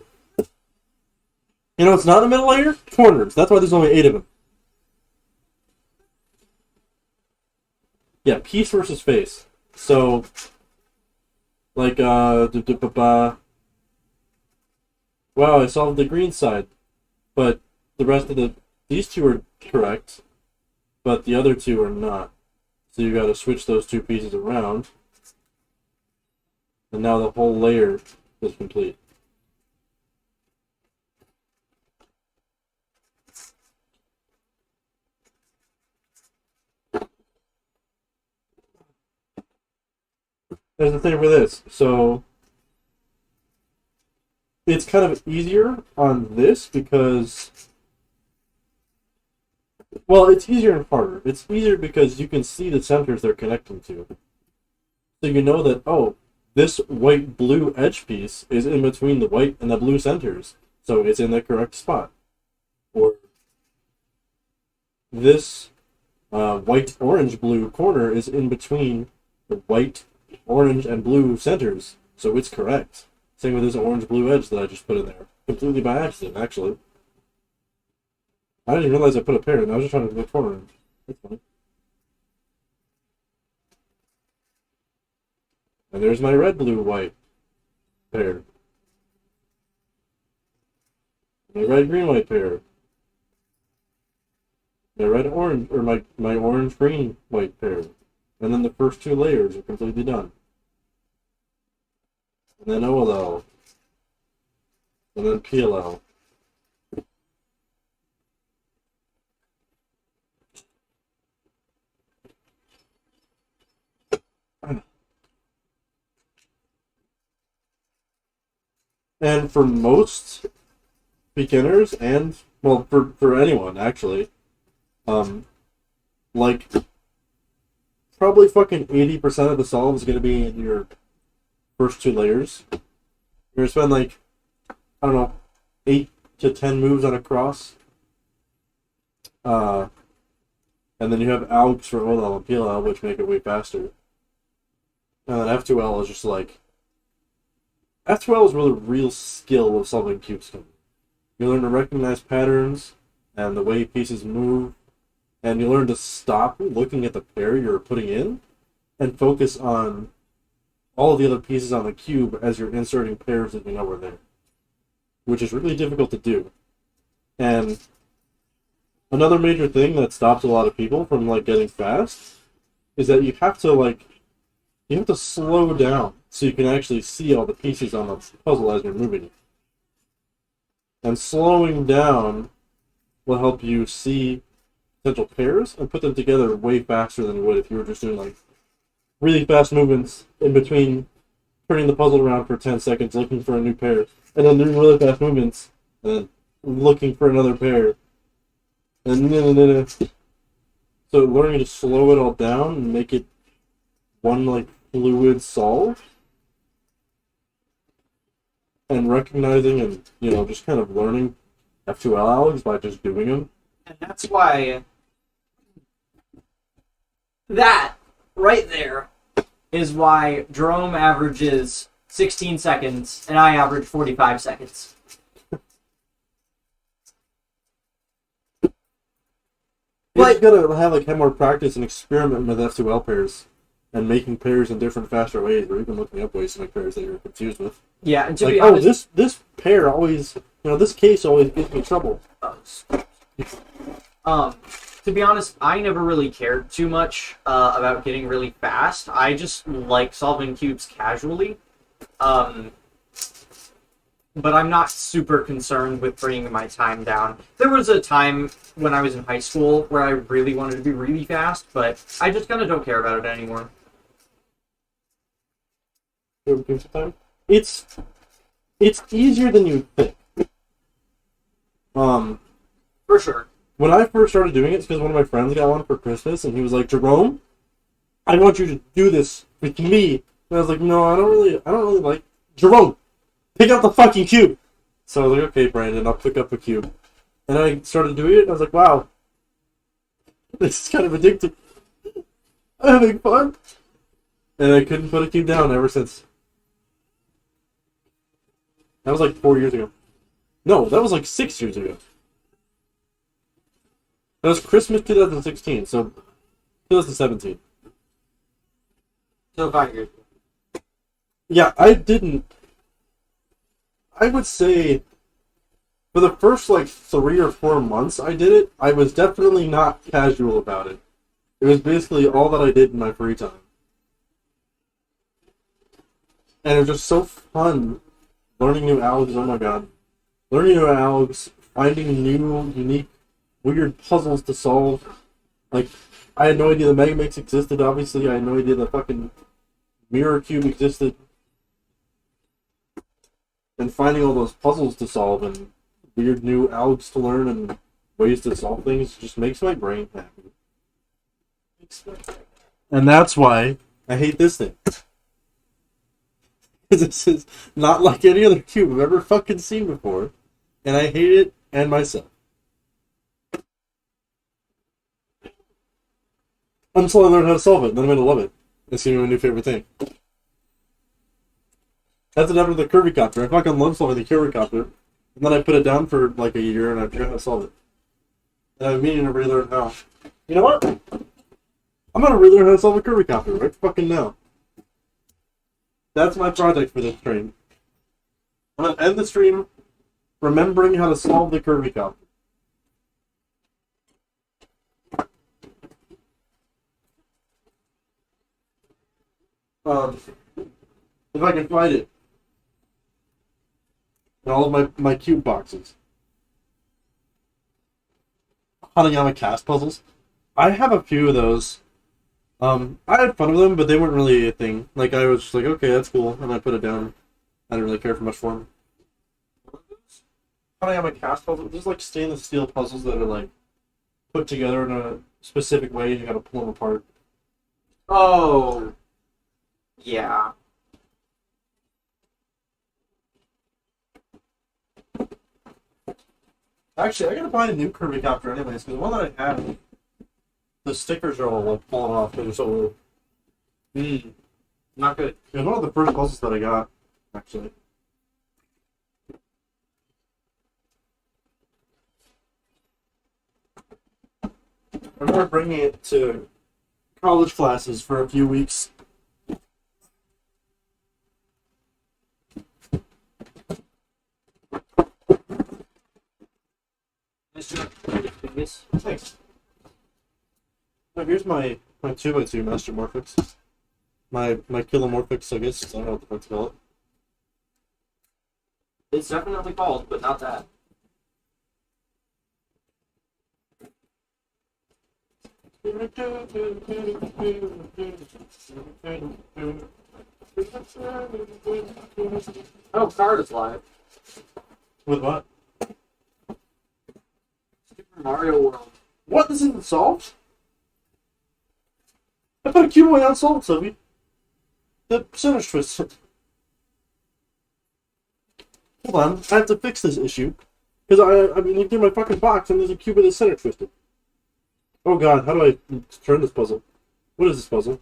You know, it's not the middle layer. Corners. That's why there's only 8 of them. Yeah, piece versus face. So, like, wow, I solved the green side, but the rest of these two are correct, but the other two are not. So you got to switch those two pieces around, and now the whole layer is complete. There's the thing with this. So it's kind of easier on this because, well, it's easier and harder. It's easier because you can see the centers they're connecting to. So you know that, oh, this white-blue edge piece is in between the white and the blue centers, so it's in the correct spot. Or this white-orange-blue corner is in between the white, orange, and blue centers, so it's correct. Same with this orange-blue edge that I just put in there. Completely by accident, actually. I didn't even realize I put a pair in. I was just trying to do a corner. That's funny. And there's my red, blue, white pair. My red, green, white pair. My red, orange, or my orange, green, white pair. And then the first 2 layers are completely done. And then OLL. And then PLL. And for most beginners, and, well, for anyone, actually, like, probably fucking 80% of the solve is going to be in your first 2 layers. You're going to spend, like, I don't know, 8 to 10 moves on a cross. And then you have algs for OLL and PLL, which make it way faster. And then F2L is just like, F2L is really real skill of solving cubes. You learn to recognize patterns and the way pieces move, and you learn to stop looking at the pair you're putting in and focus on all of the other pieces on the cube as you're inserting pairs that you know are there, which is really difficult to do. And another major thing that stops a lot of people from like getting fast is that you have to slow down so you can actually see all the pieces on the puzzle as you're moving it. And slowing down will help you see potential pairs and put them together way faster than you would if you were just doing like really fast movements in between turning the puzzle around for 10 seconds looking for a new pair, and then doing really fast movements and then looking for another pair. And so learning to slow it all down and make it one like fluid solve, and recognizing and, you know, just kind of learning F2L algs by just doing them. And that's why that right there is why Jerome averages 16 seconds and I average 45 seconds. You just gotta have more practice and experiment with F2L pairs and making pairs in different, faster ways, or even looking up ways to make pairs that you're confused with. Yeah, and to like, be honest, this pair always, this case always gives me trouble. To be honest, I never really cared too much about getting really fast. I just like solving cubes casually. But I'm not super concerned with bringing my time down. There was a time when I was in high school where I really wanted to be really fast, but I just kind of don't care about it anymore. It's easier than you think. For sure. When I first started doing it, it's because one of my friends got one for Christmas, and he was like, "Jerome, I want you to do this with me." And I was like, "No, I don't really like Jerome. Pick up the fucking cube." So I was like, "Okay, Brandon, I'll pick up a cube." And I started doing it, and I was like, "Wow, this is kind of addictive. I'm having fun." And I couldn't put a cube down ever since. That was like 4 years ago. No, that was like 6 years ago. That was Christmas 2016, so 2017. So 5 years. Yeah, I didn't. I would say for the first like 3 or 4 months I did it, I was definitely not casual about it. It was basically all that I did in my free time. And it was just so fun learning new algs, oh my god. Learning new algs, finding new, unique, weird puzzles to solve. Like, I had no idea the Megamix existed, obviously. I had no idea the fucking Mirror Cube existed. And finding all those puzzles to solve and weird new algs to learn and ways to solve things just makes my brain happy. And that's why I hate this thing. This is not like any other cube I've ever fucking seen before. And I hate it and myself. Until I learn how to solve it, then I'm gonna love it. It's gonna be my new favorite thing. That's what happened with the Curvy Copter. I fucking love solving the Curvy Copter. And then I put it down for like a year and I forgot how to solve it. And I'm meaning to relearn how. You know what? I'm gonna relearn how to solve a Curvy Copter right fucking now. That's my project for this stream. I'm gonna end the stream remembering how to solve the Curvy Copter. If I can find it. In all of my cube boxes. Hanayama cast puzzles. I have a few of those. I had fun with them, but they weren't really a thing. Like, I was just like, okay, that's cool, and I put it down. I didn't really care for much for them. Hanayama cast puzzles, just like stainless steel puzzles that are like put together in a specific way, and you gotta pull them apart. Oh. Yeah. Actually, I gotta find a new Kirby Copter anyways, because the one that I have, the stickers are all like falling off because they're so old. Not good. It was one of the first puzzles that I got, actually. I remember bringing it to college classes for a few weeks. Nice job. Thanks. So here's my 2x2 Master Morphix. My Kilomorphix, I guess. I don't know what the fuck to call it. It's definitely called, but not that. Oh, Card is live. With what? Super Mario World. What? This isn't solved? I put a cube away unsolved, Sophie. The percentage twist. Hold on, I have to fix this issue. Because I've been looking through my fucking box and there's a cube with the center twisted. Oh god, how do I turn this puzzle? What is this puzzle?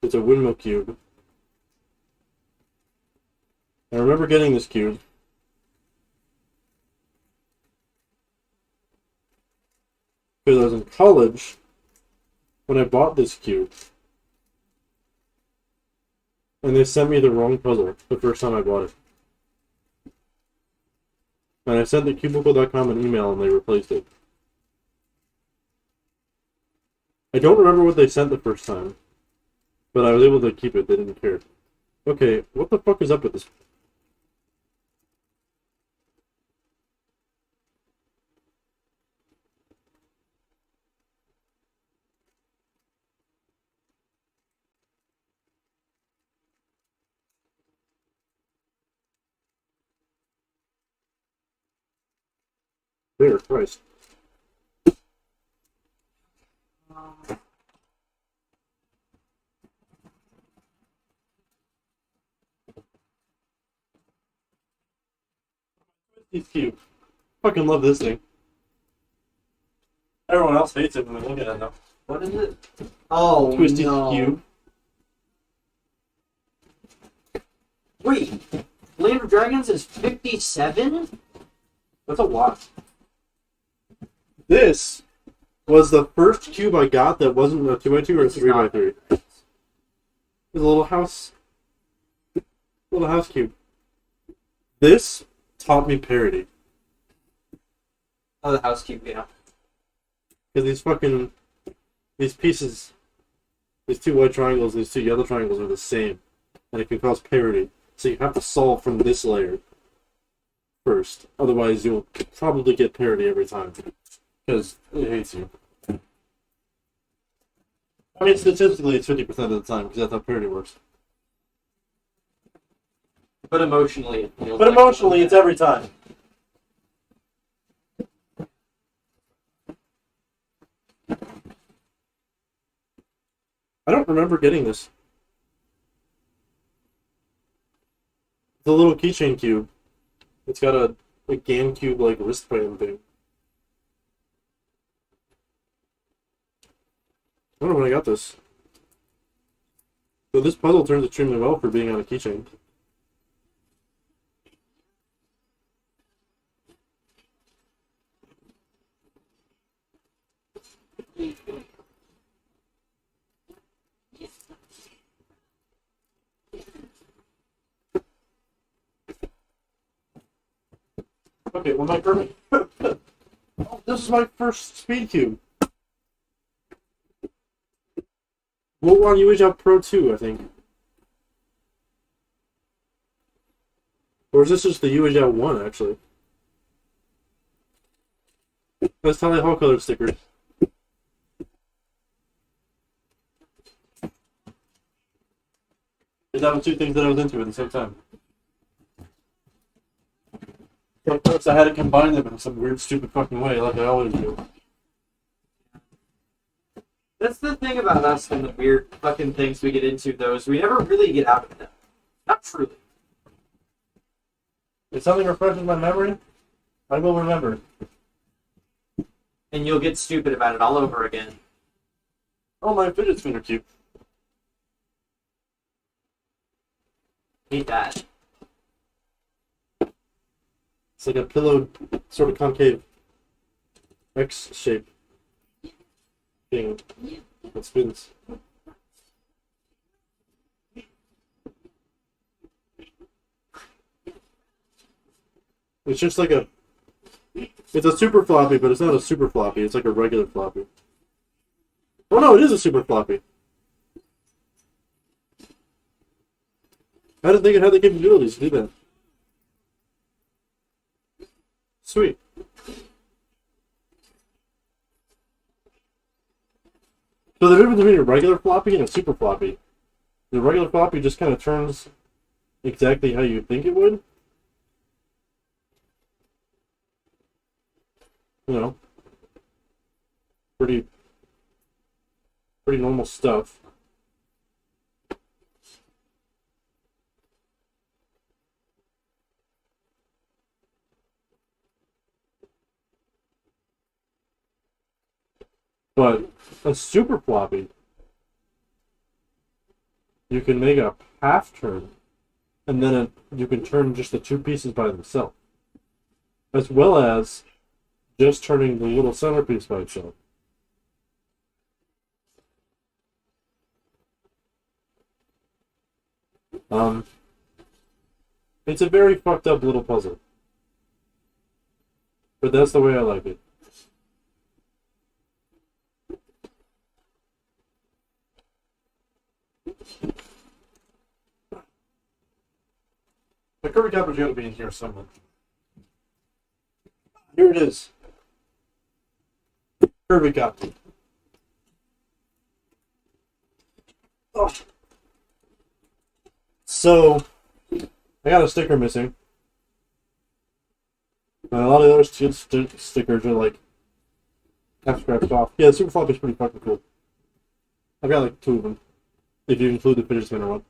It's a windmill cube. I remember getting this cube. Because I was in college when I bought this cube. And they sent me the wrong puzzle the first time I bought it. And I sent the cubicle.com an email and they replaced it. I don't remember what they sent the first time. But I was able to keep it, they didn't care. Okay, what the fuck is up with this? There, Christ. He's cute. Fucking love this thing. Everyone else hates it when they look at it now. What is it? Oh, Twisty no. cube. Wait, Land of Dragons is 57? That's a lot. This was the first cube I got that wasn't a 2x2 or a 3x3. It was a little house cube. This taught me parity. Oh, the house cube, yeah. Because these pieces, these two white triangles, these two yellow triangles are the same. And it can cause parity. So you have to solve from this layer first. Otherwise, you'll probably get parity every time. Because it hates you. I mean, statistically, it's 50% of the time, because that's how parity works. But emotionally, it feels But like emotionally, it's every time. I don't remember getting this. The little keychain cube. It's got a GameCube like wristband thing. I don't know when I got this. So this puzzle turns extremely well for being on a keychain. Okay, well my first... Oh, this is my first speed cube. We'll on UHF Pro 2, I think. Or is this just the UHF 1, actually? That's Tally Hall colored stickers. That was two things that I was into at the same time. Of course, I had to combine them in some weird, stupid fucking way, like I always do. That's the thing about us and the weird fucking things we get into, though, is we never really get out of them. Not truly. If something refreshes my memory, I will remember. And you'll get stupid about it all over again. Oh, my fidget spinner cube. Hate that. It's like a pillow, sort of concave X shape thing that spins. It's just like a... It's a super floppy, but it's not a super floppy. It's like a regular floppy. Oh no, it is a super floppy. I didn't think it had the capabilities to do that. Sweet. So the difference between a regular floppy and a super floppy, the regular floppy just kind of turns exactly how you think it would. You know, pretty normal stuff. But a super floppy, you can make a half turn, and then you can turn just the two pieces by themselves, as well as just turning the little centerpiece by itself. It's a very fucked up little puzzle, but that's the way I like it. The Kirby Copper's got to be in here somewhere. Here it is. Kirby Copper. Oh. So, I got a sticker missing. And a lot of the other stickers are like half scratched off. Yeah, the Super Flop is pretty fucking cool. I've got like two of them, if you include the fidget spinner one.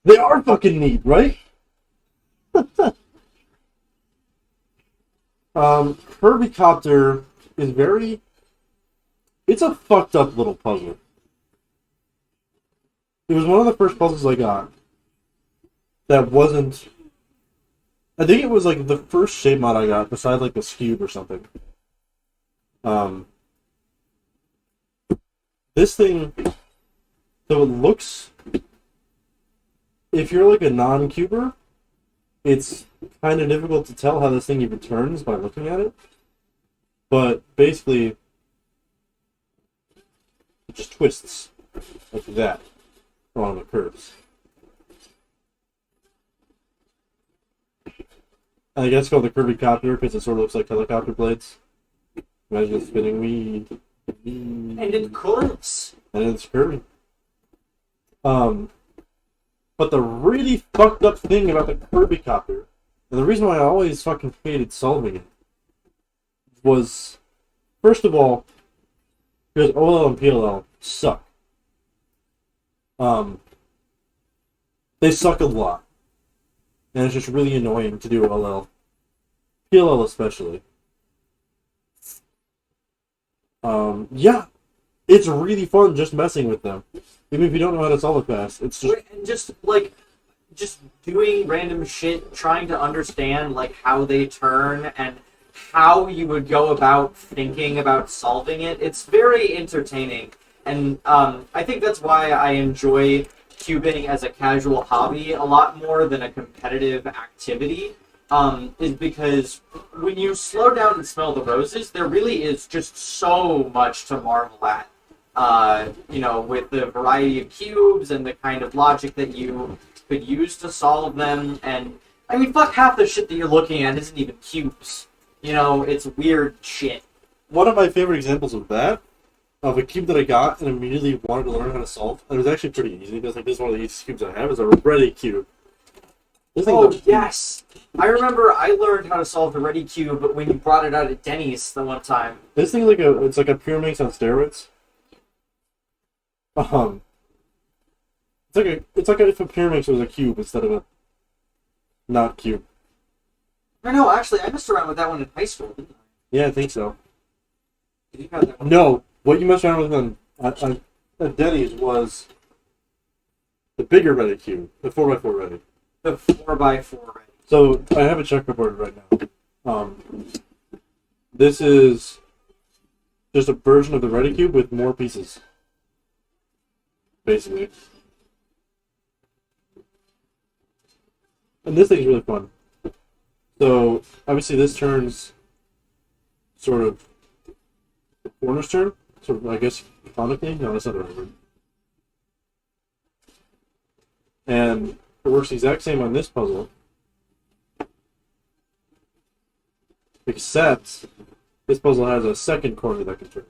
They are fucking neat, right? Kirby Copter is very... It's a fucked up little puzzle. It was one of the first puzzles I got that wasn't. I think it was like the first shape mod I got, besides like the cube or something. This thing, so it looks. If you're like a non-cuber, it's kind of difficult to tell how this thing even turns by looking at it. But basically, it just twists like that along the curves. And I guess it's called the curvy copter because it sort of looks like helicopter blades. Imagine a spinning weed. And it curves. And it's curvy. But the really fucked up thing about the Kirby copter, and the reason why I always fucking hated solving it, was, first of all, because OLL and PLL suck. They suck a lot. And it's just really annoying to do OLL. PLL especially. Yeah. It's really fun just messing with them. Even if you don't know how to solve it fast. It's just... And just doing random shit, trying to understand, like, how they turn and how you would go about thinking about solving it. It's very entertaining. And I think that's why I enjoy cubing as a casual hobby a lot more than a competitive activity. Is because when you slow down and smell the roses, there really is just so much to marvel at. With the variety of cubes and the kind of logic that you could use to solve them. And, I mean, fuck, half the shit that you're looking at isn't even cubes. It's weird shit. One of my favorite examples of that, of a cube that I got and immediately wanted to learn how to solve, and it was actually pretty easy, because like, this is one of the easiest cubes I have, is a ready cube. Yes! I remember I learned how to solve the ready cube when you brought it out at Denny's the one time. This thing's it's like a pyramid on steroids. It's like if a pyramid was a cube instead of a not cube. No, actually, I messed around with that one in high school, didn't I? Yeah, I think so. You had that one. No, what you messed around with at Denny's was the bigger ready cube, the 4x4 ready. The 4x4 ready. So I have it checkerboarded right now. This is just a version of the ready cube with more pieces, basically. And this thing's really fun. So obviously this turns sort of the corners turn, sort of, I guess, conically. No, that's not the right word. And it works the exact same on this puzzle, except this puzzle has a second corner that can turn.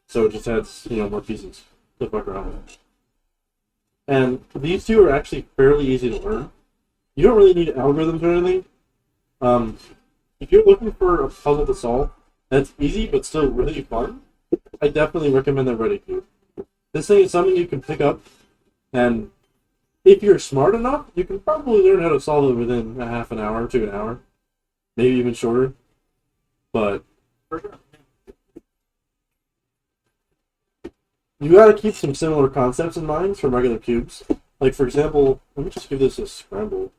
So it just adds, more pieces to fuck around with. And these two are actually fairly easy to learn. You don't really need algorithms or anything. If you're looking for a puzzle to solve that's easy but still really fun, I definitely recommend the Ready Cube. This thing is something you can pick up, and if you're smart enough, you can probably learn how to solve it within a half an hour to an hour, maybe even shorter. But For sure. you gotta keep some similar concepts in mind from regular cubes. Like, for example, let me just give this a scramble.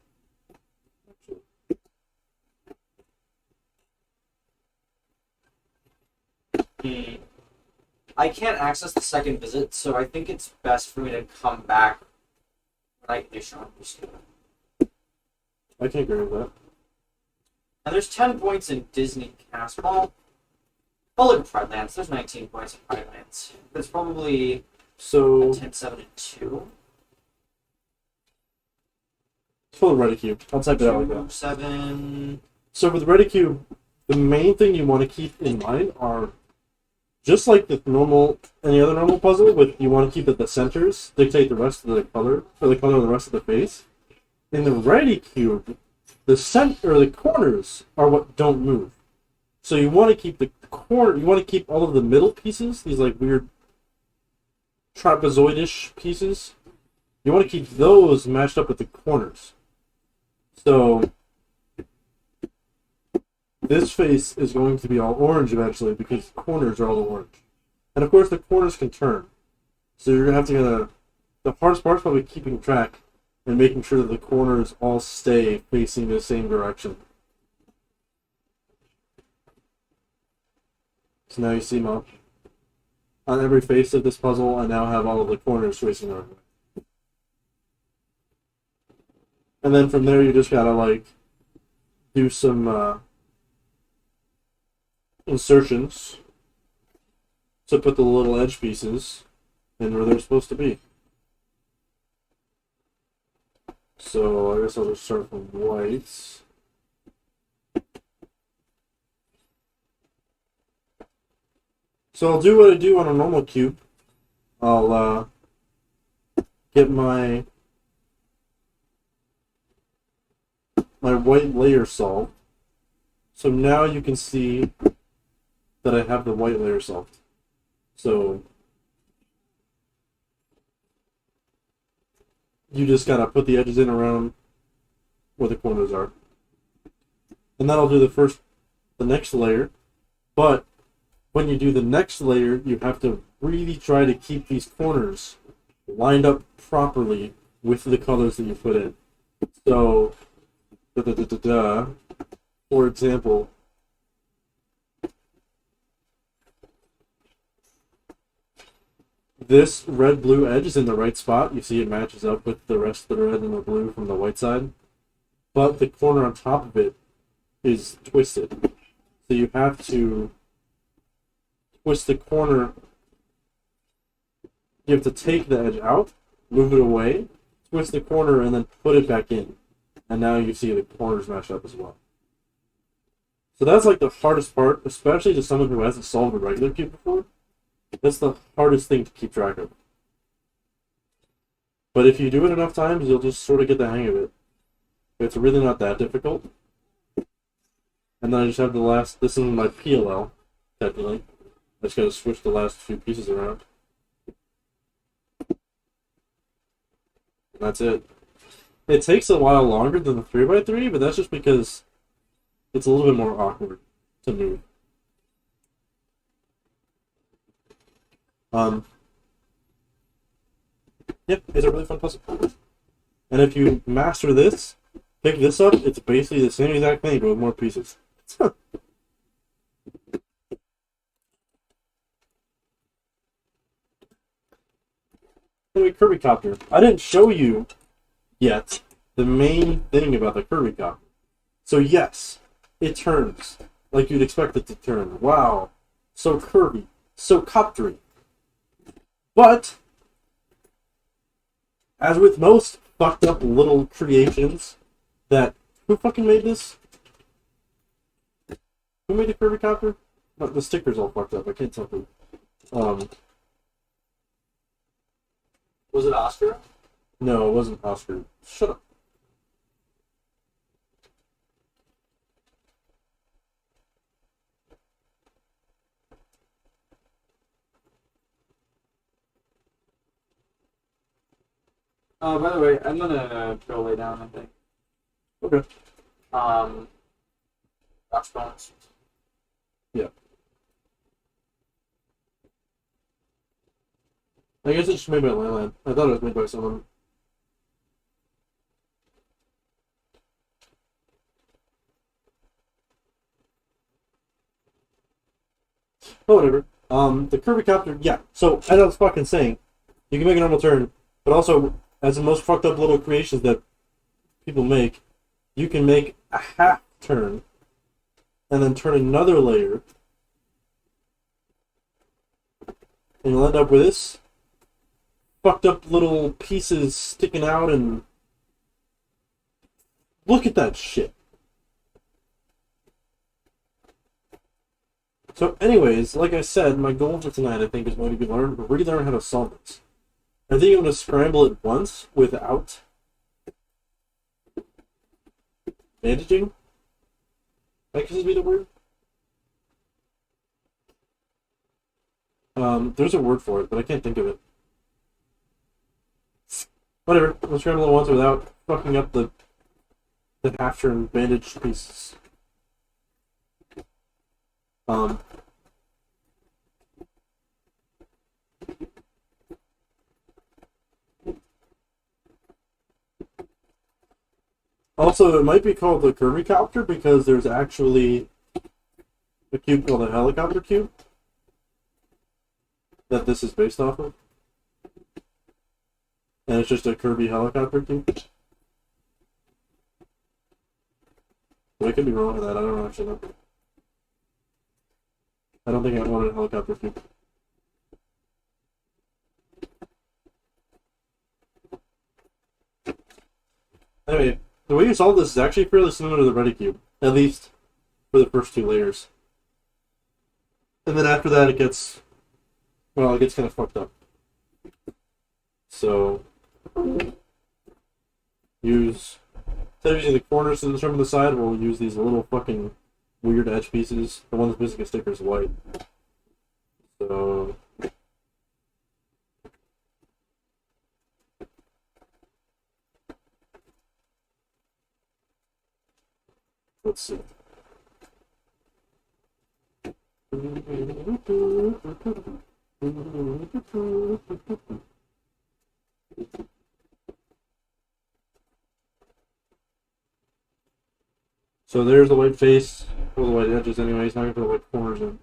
I can't access the second visit, so I think it's best for me to come back when I can do Sean. I can agree with that. And there's 10 points in Disney Castball. I'll look at Pride Lands. There's 19 points in Pride Lands. There's probably So, 10, 7, and 2. it's full of Ready Cube. I'll type it out like 2, that. 7. So with Ready Cube, the main thing you want to keep in mind are, just like any other normal puzzle, you want to keep that the centers dictate the rest of the color, or the color of the rest of the face. In the Ready Cube, the corners are what don't move. So you want to keep you want to keep all of the middle pieces, these like weird trapezoidish pieces. You want to keep those matched up with the corners. So this face is going to be all orange eventually because the corners are all orange. And of course the corners can turn. So you're gonna have to the hardest part's probably keeping track and making sure that the corners all stay facing the same direction. So now you see on every face of this puzzle, I now have all of the corners facing the right way. And then from there, you just gotta like do some insertions to put the little edge pieces in where they're supposed to be. So I guess I'll just start from white. So I'll do what I do on a normal cube. I'll get my white layer solved. So now you can see that I have the white layer solved. So you just gotta put the edges in around where the corners are. And that'll do the next layer. But when you do the next layer, you have to really try to keep these corners lined up properly with the colors that you put in. So, for example, this red-blue edge is in the right spot. You see it matches up with the rest of the red and the blue from the white side. But the corner on top of it is twisted. So you have to twist the corner. You have to take the edge out, move it away, twist the corner, and then put it back in. And now you see the corners match up as well. So that's like the hardest part, especially to someone who hasn't solved a regular cube before. That's the hardest thing to keep track of. But if you do it enough times, you'll just sort of get the hang of it. It's really not that difficult. And then I just have the last, this is my PLL, technically. I just gotta switch the last few pieces around. And that's it. It takes a while longer than the 3x3, but that's just because it's a little bit more awkward to move. Yep, it's a really fun puzzle. And if you master this, pick this up, it's basically the same exact thing, but with more pieces. Anyway, Kirby Copter. I didn't show you yet the main thing about the Kirby Copter. So yes, it turns like you'd expect it to turn. Wow, so curvy, so coptery. But as with most fucked up little creations that who fucking made this? Who made the Kirby Copter? Oh, the sticker's all fucked up. I can't tell who. Was it Oscar? No, it wasn't Oscar. Shut up. By the way, I'm gonna go lay down, I think. Okay. Watch bones. Yeah. I guess it's made by Leyland. I thought it was made by someone. Oh, whatever. The Kirby Copter, yeah. So, as I was fucking saying, you can make a normal turn, but also, as the most fucked up little creations that people make, you can make a half turn, and then turn another layer, and you'll end up with this fucked up little pieces sticking out, and look at that shit. So anyways, like I said, my goal for tonight, I think, is going to be relearn how to solve this. I think I'm going to scramble it once without bandaging. I guess would be the word. There's a word for it, but I can't think of it. Whatever, I'll scramble it once without fucking up the half-turn bandage pieces. Also, it might be called the Kirby Copter because there's actually a cube called a helicopter cube that this is based off of. And it's just a Kirby helicopter cube. But I could be wrong with that, I don't actually know. I don't think I wanted a helicopter cube. Anyway, the way you solve this is actually fairly similar to the Ready Cube. At least for the first 2 layers. And then after that it gets kind of fucked up. So instead of using the corners to determine the side, we'll use these little fucking weird edge pieces. The one that's missing a sticker is white. So let's see. So there's the white face, or the white edges anyway, he's not going to put the white corners in.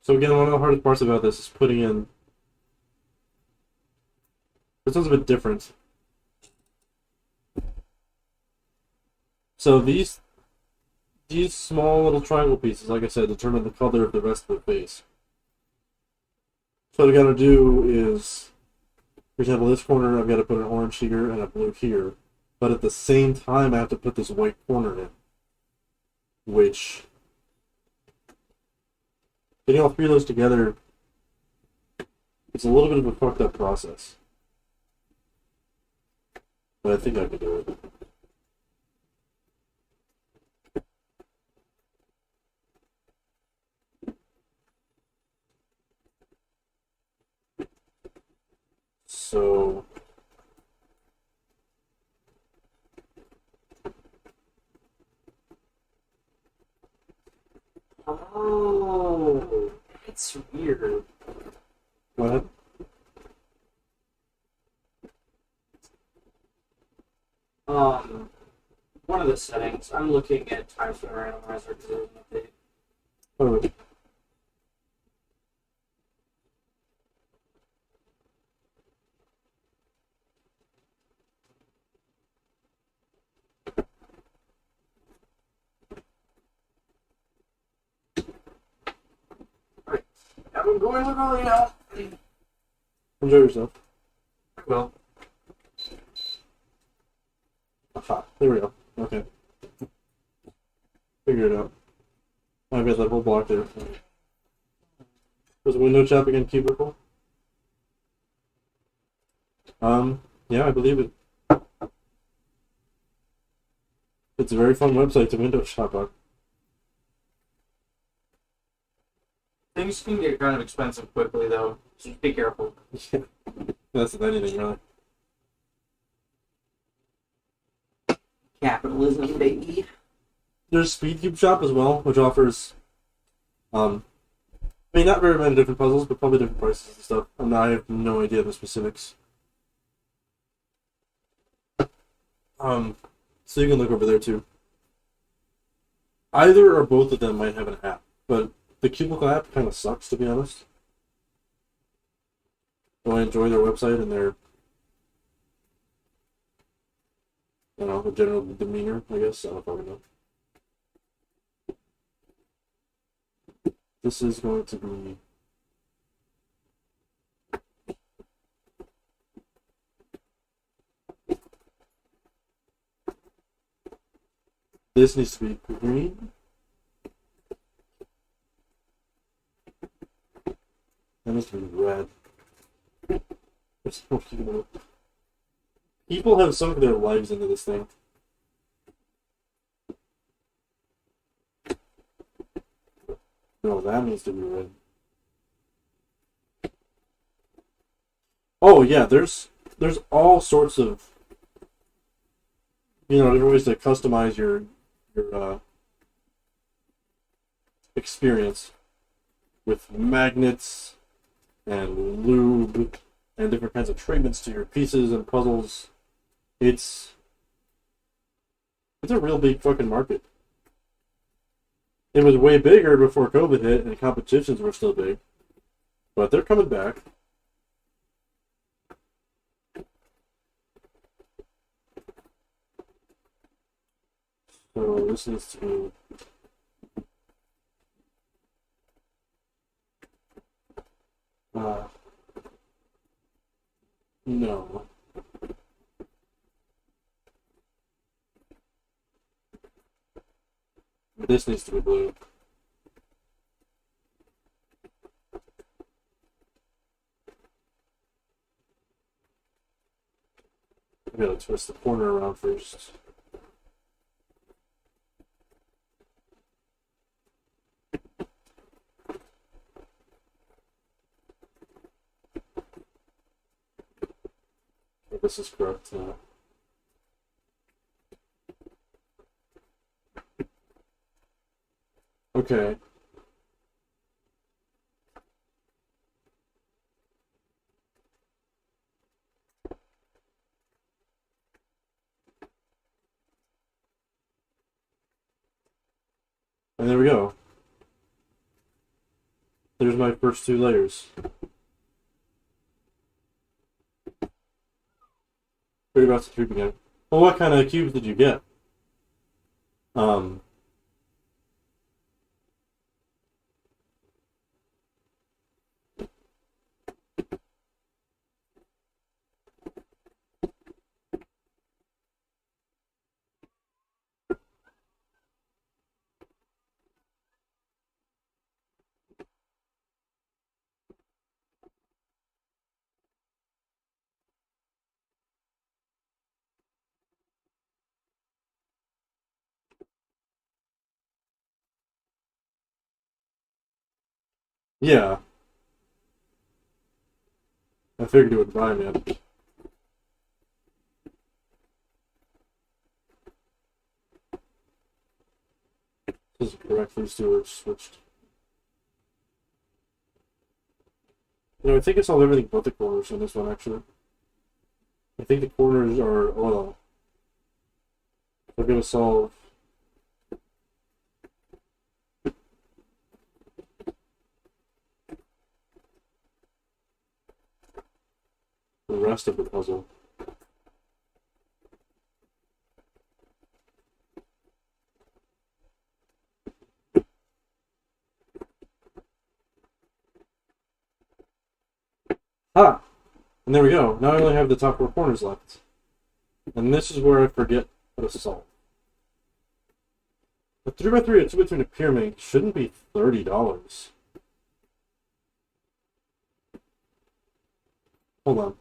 So again, one of the hardest parts about this is putting in... This one's a bit different. So these small little triangle pieces, like I said, determine the color of the rest of the face. So what I gotta do is, for example, this corner I've got to put an orange here and a blue here, but at the same time I have to put this white corner in, which, getting all 3 of those together, it's a little bit of a fucked up process. But I think I can do it. So Oh, it's weird. what? One of the settings. I'm looking at time spent randomizer because there's an update. Oh, I'm going to go now. enjoy yourself. Well, Aha, there we go. Okay. Figure it out. I've got that whole block there. Was window chopping in cubicle? Yeah, I believe it. It's a very fun website to window shop on. things can get kind of expensive quickly, though. So be careful. Yeah. That's anything, really. Capitalism, baby. There's Speedcube Shop as well, which offers, I mean, not very many different puzzles, but probably different prices and stuff. And I have no idea the specifics. So you can look over there too. Either or both of them might have an app, but the Cubicle app kind of sucks, to be honest. Though I enjoy their website and their, I don't know, the general demeanor, I guess. I don't fucking know. This is going to be... This needs to be green. That needs to be red. There's no people. People have sunk their lives into this thing. No, that needs to be red. Oh yeah, there's all sorts of, you know, different ways to customize your experience. with magnets and lube and different kinds of treatments to your pieces and puzzles. It's a real big fucking market. It was way bigger before COVID hit and competitions were still big. But they're coming back. So this needs to be no. This needs to be blue. I gotta twist the corner around first. This is correct now. Okay. And there we go. There's my first two layers. Pretty about to troop again. Well, what kind of cubes did you get? Yeah. I figured it would rhyme it. This is correct. These two are switched. You know, I think I solved everything but the corners in this one, actually. I think the corners are, well, we're going to solve the rest of the puzzle. Ah! And there we go. Now I only have the top four corners left. And this is where I forget how to solve. A 3x3 and 2x2 in a pyramid shouldn't be $30. Hold on.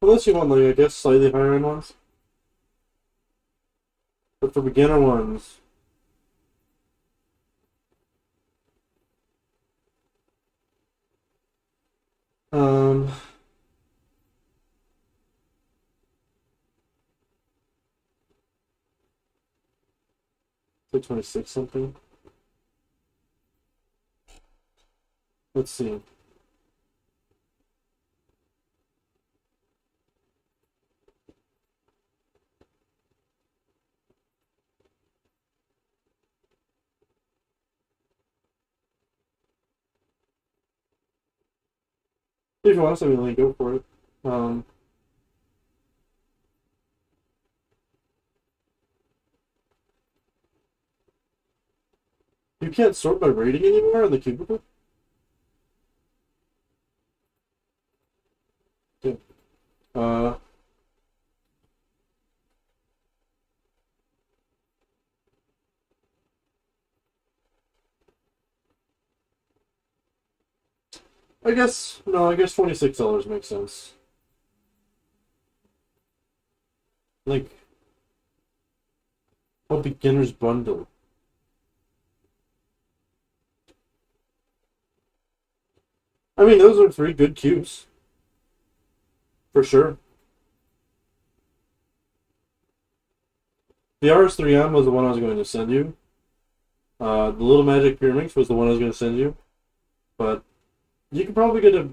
Unless you want, like, I guess, slightly higher end ones. But for beginner ones, like 26 something. Let's see. If you want to, really go for it. You can't sort by rating anymore in the cubicle? Yeah. I guess, no, I guess $26 makes sense. Like, a beginner's bundle. I mean, those are 3 good cubes. For sure. The RS3M was the one I was going to send you. The Little Magic Pyraminx was the one I was going to send you, but you could probably get a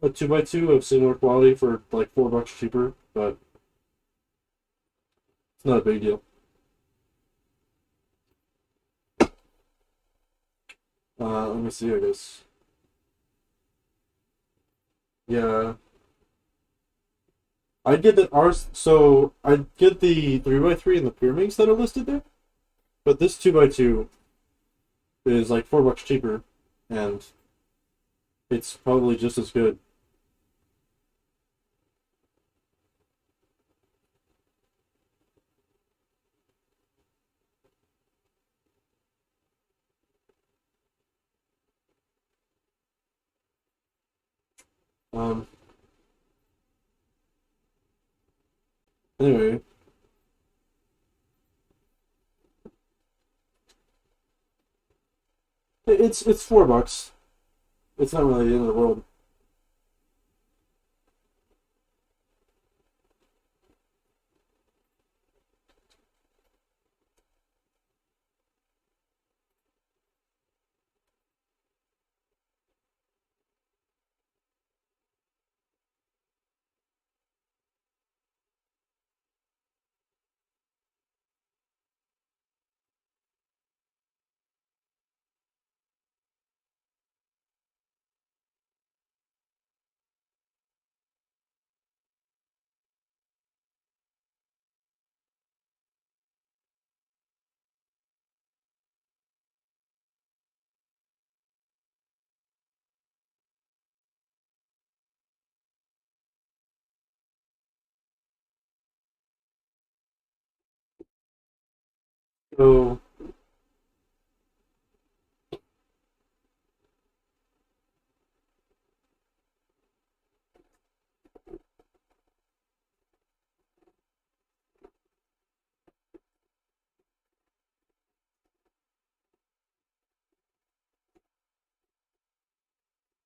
2x2 of similar quality for like $4 cheaper, but it's not a big deal. Let me see, I guess. Yeah. I'd get the ours, so I'd get the 3x3 and the Pyraminx that are listed there, but this 2x2 is like $4 cheaper, and it's probably just as good. Um, anyway, it's $4. It's not really the end of the world. So,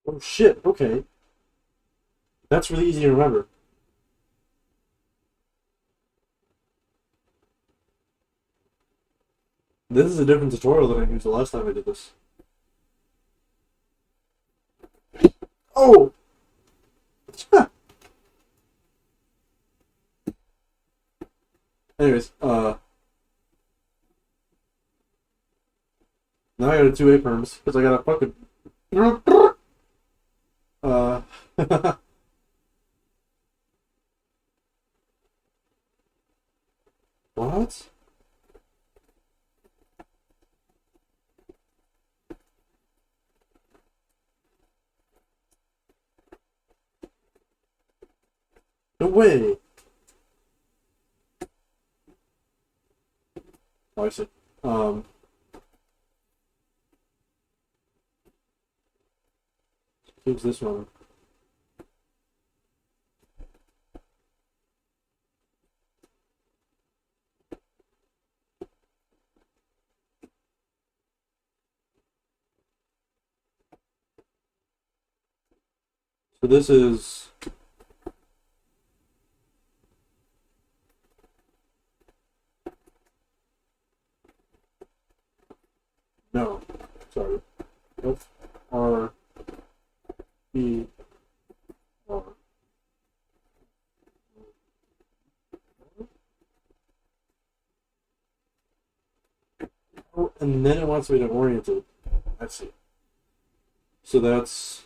oh shit, okay. That's really easy to remember. This is a different tutorial than I used the last time I did this. Oh! Anyways, now I got a 2A perms, because I got a fucking... What? No way! Oh, I see. Who's this one? So this is... No. Sorry. F R E R. Oh, and then it wants me to orient it. I see. So that's...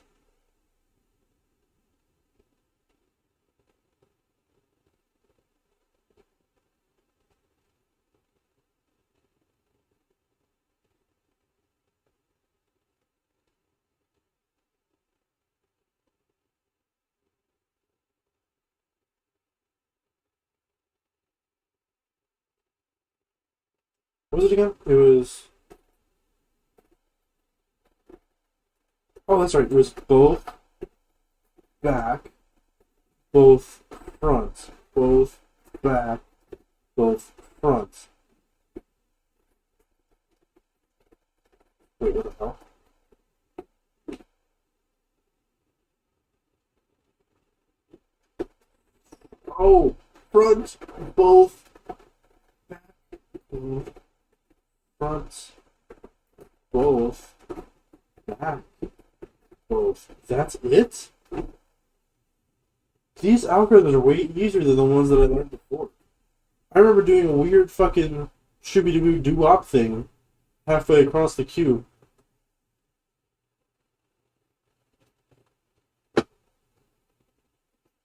What was it again? It was... Oh, that's right. It was both back, both front, both back, both front. Wait, what the hell? Oh, front, both, back, front, both. Back. Both. That's it? These algorithms are way easier than the ones that I learned before. I remember doing a weird fucking shooby-doo-doo-wop thing halfway across the cube.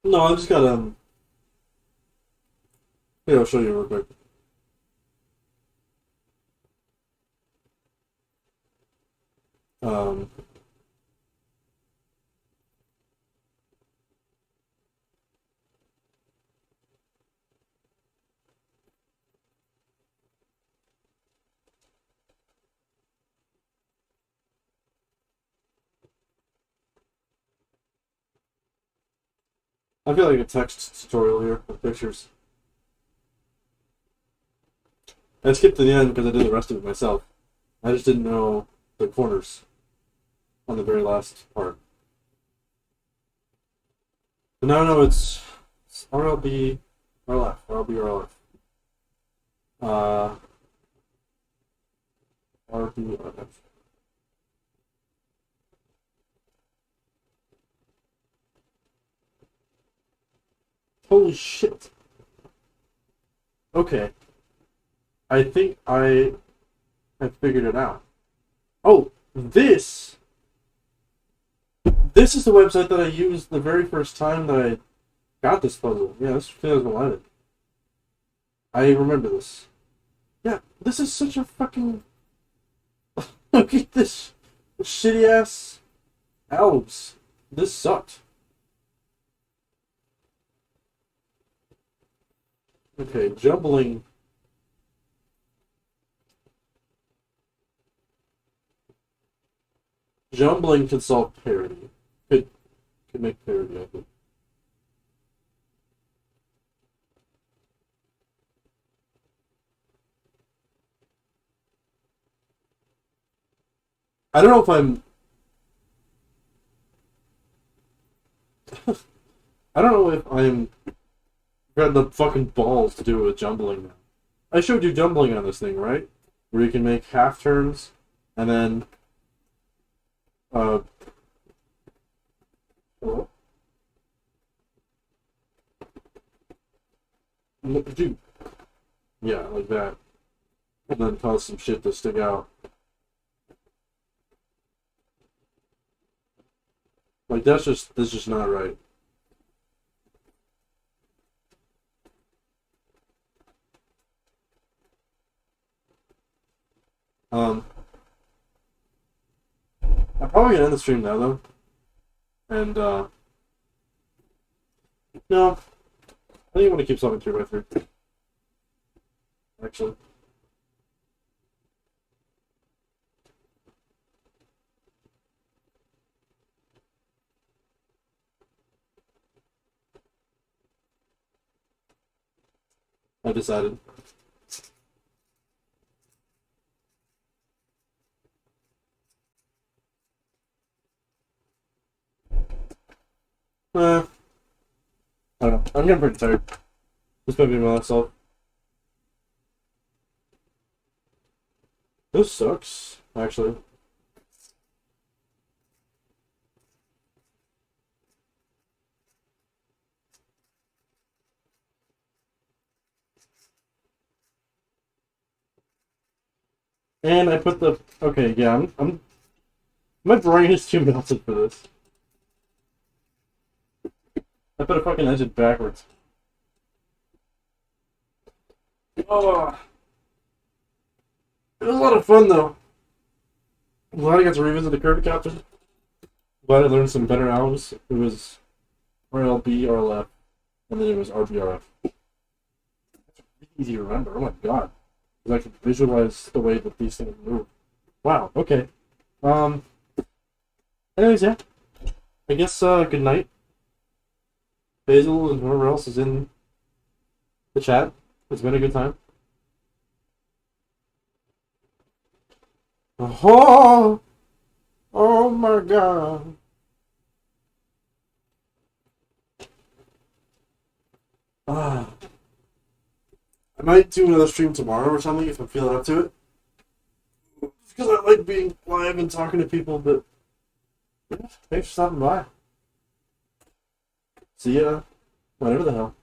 No, I just got here, I'll show you real quick. Um, I feel like a text tutorial here with pictures. I skipped to the end because I did the rest of it myself. I just didn't know the corners on the very last part. But now I know it's RLB, RLF, RLB, RLF. RB, RLF. Holy shit. Okay. I think I figured it out. Oh, this is the website that I used the very first time that I got this puzzle. Yeah, this is 2011. I remember this. Yeah, this is such a fucking... Look at this shitty ass elves. This sucked. Okay, jumbling. Jumbling can solve parity. Could make parity, I think. I don't know if I'm... I don't know if I'm... got the fucking balls to do it with jumbling now. I showed you jumbling on this thing, right? Where you can make half turns, and then... Hello? Dude. Yeah, like that. And then cause some shit to stick out. Like, that's just not right. I'm probably gonna end the stream now, though. And, no. I think I want to keep something 3x3. Actually. I decided. I don't know. I'm getting pretty tired. This might be my last self. This sucks, actually. And I put the... Okay, yeah, I'm... My brain is too melted for this. I put a fucking engine backwards. Oh. It was a lot of fun, though. I'm glad I got to revisit the curve captain. Glad I learned some better albums. It was RLB, RLF, and then it was RBRF. It's really easy to remember. Oh my god. Because I can visualize the way that these things move. Wow, okay. Anyways, yeah. I guess, good night. Basil and whoever else is in the chat. It's been a good time. Oh, oh my god. I might do another stream tomorrow or something if I'm feeling up to it. because I like being live and talking to people, but yeah, thanks for stopping by. See ya whenever the hell.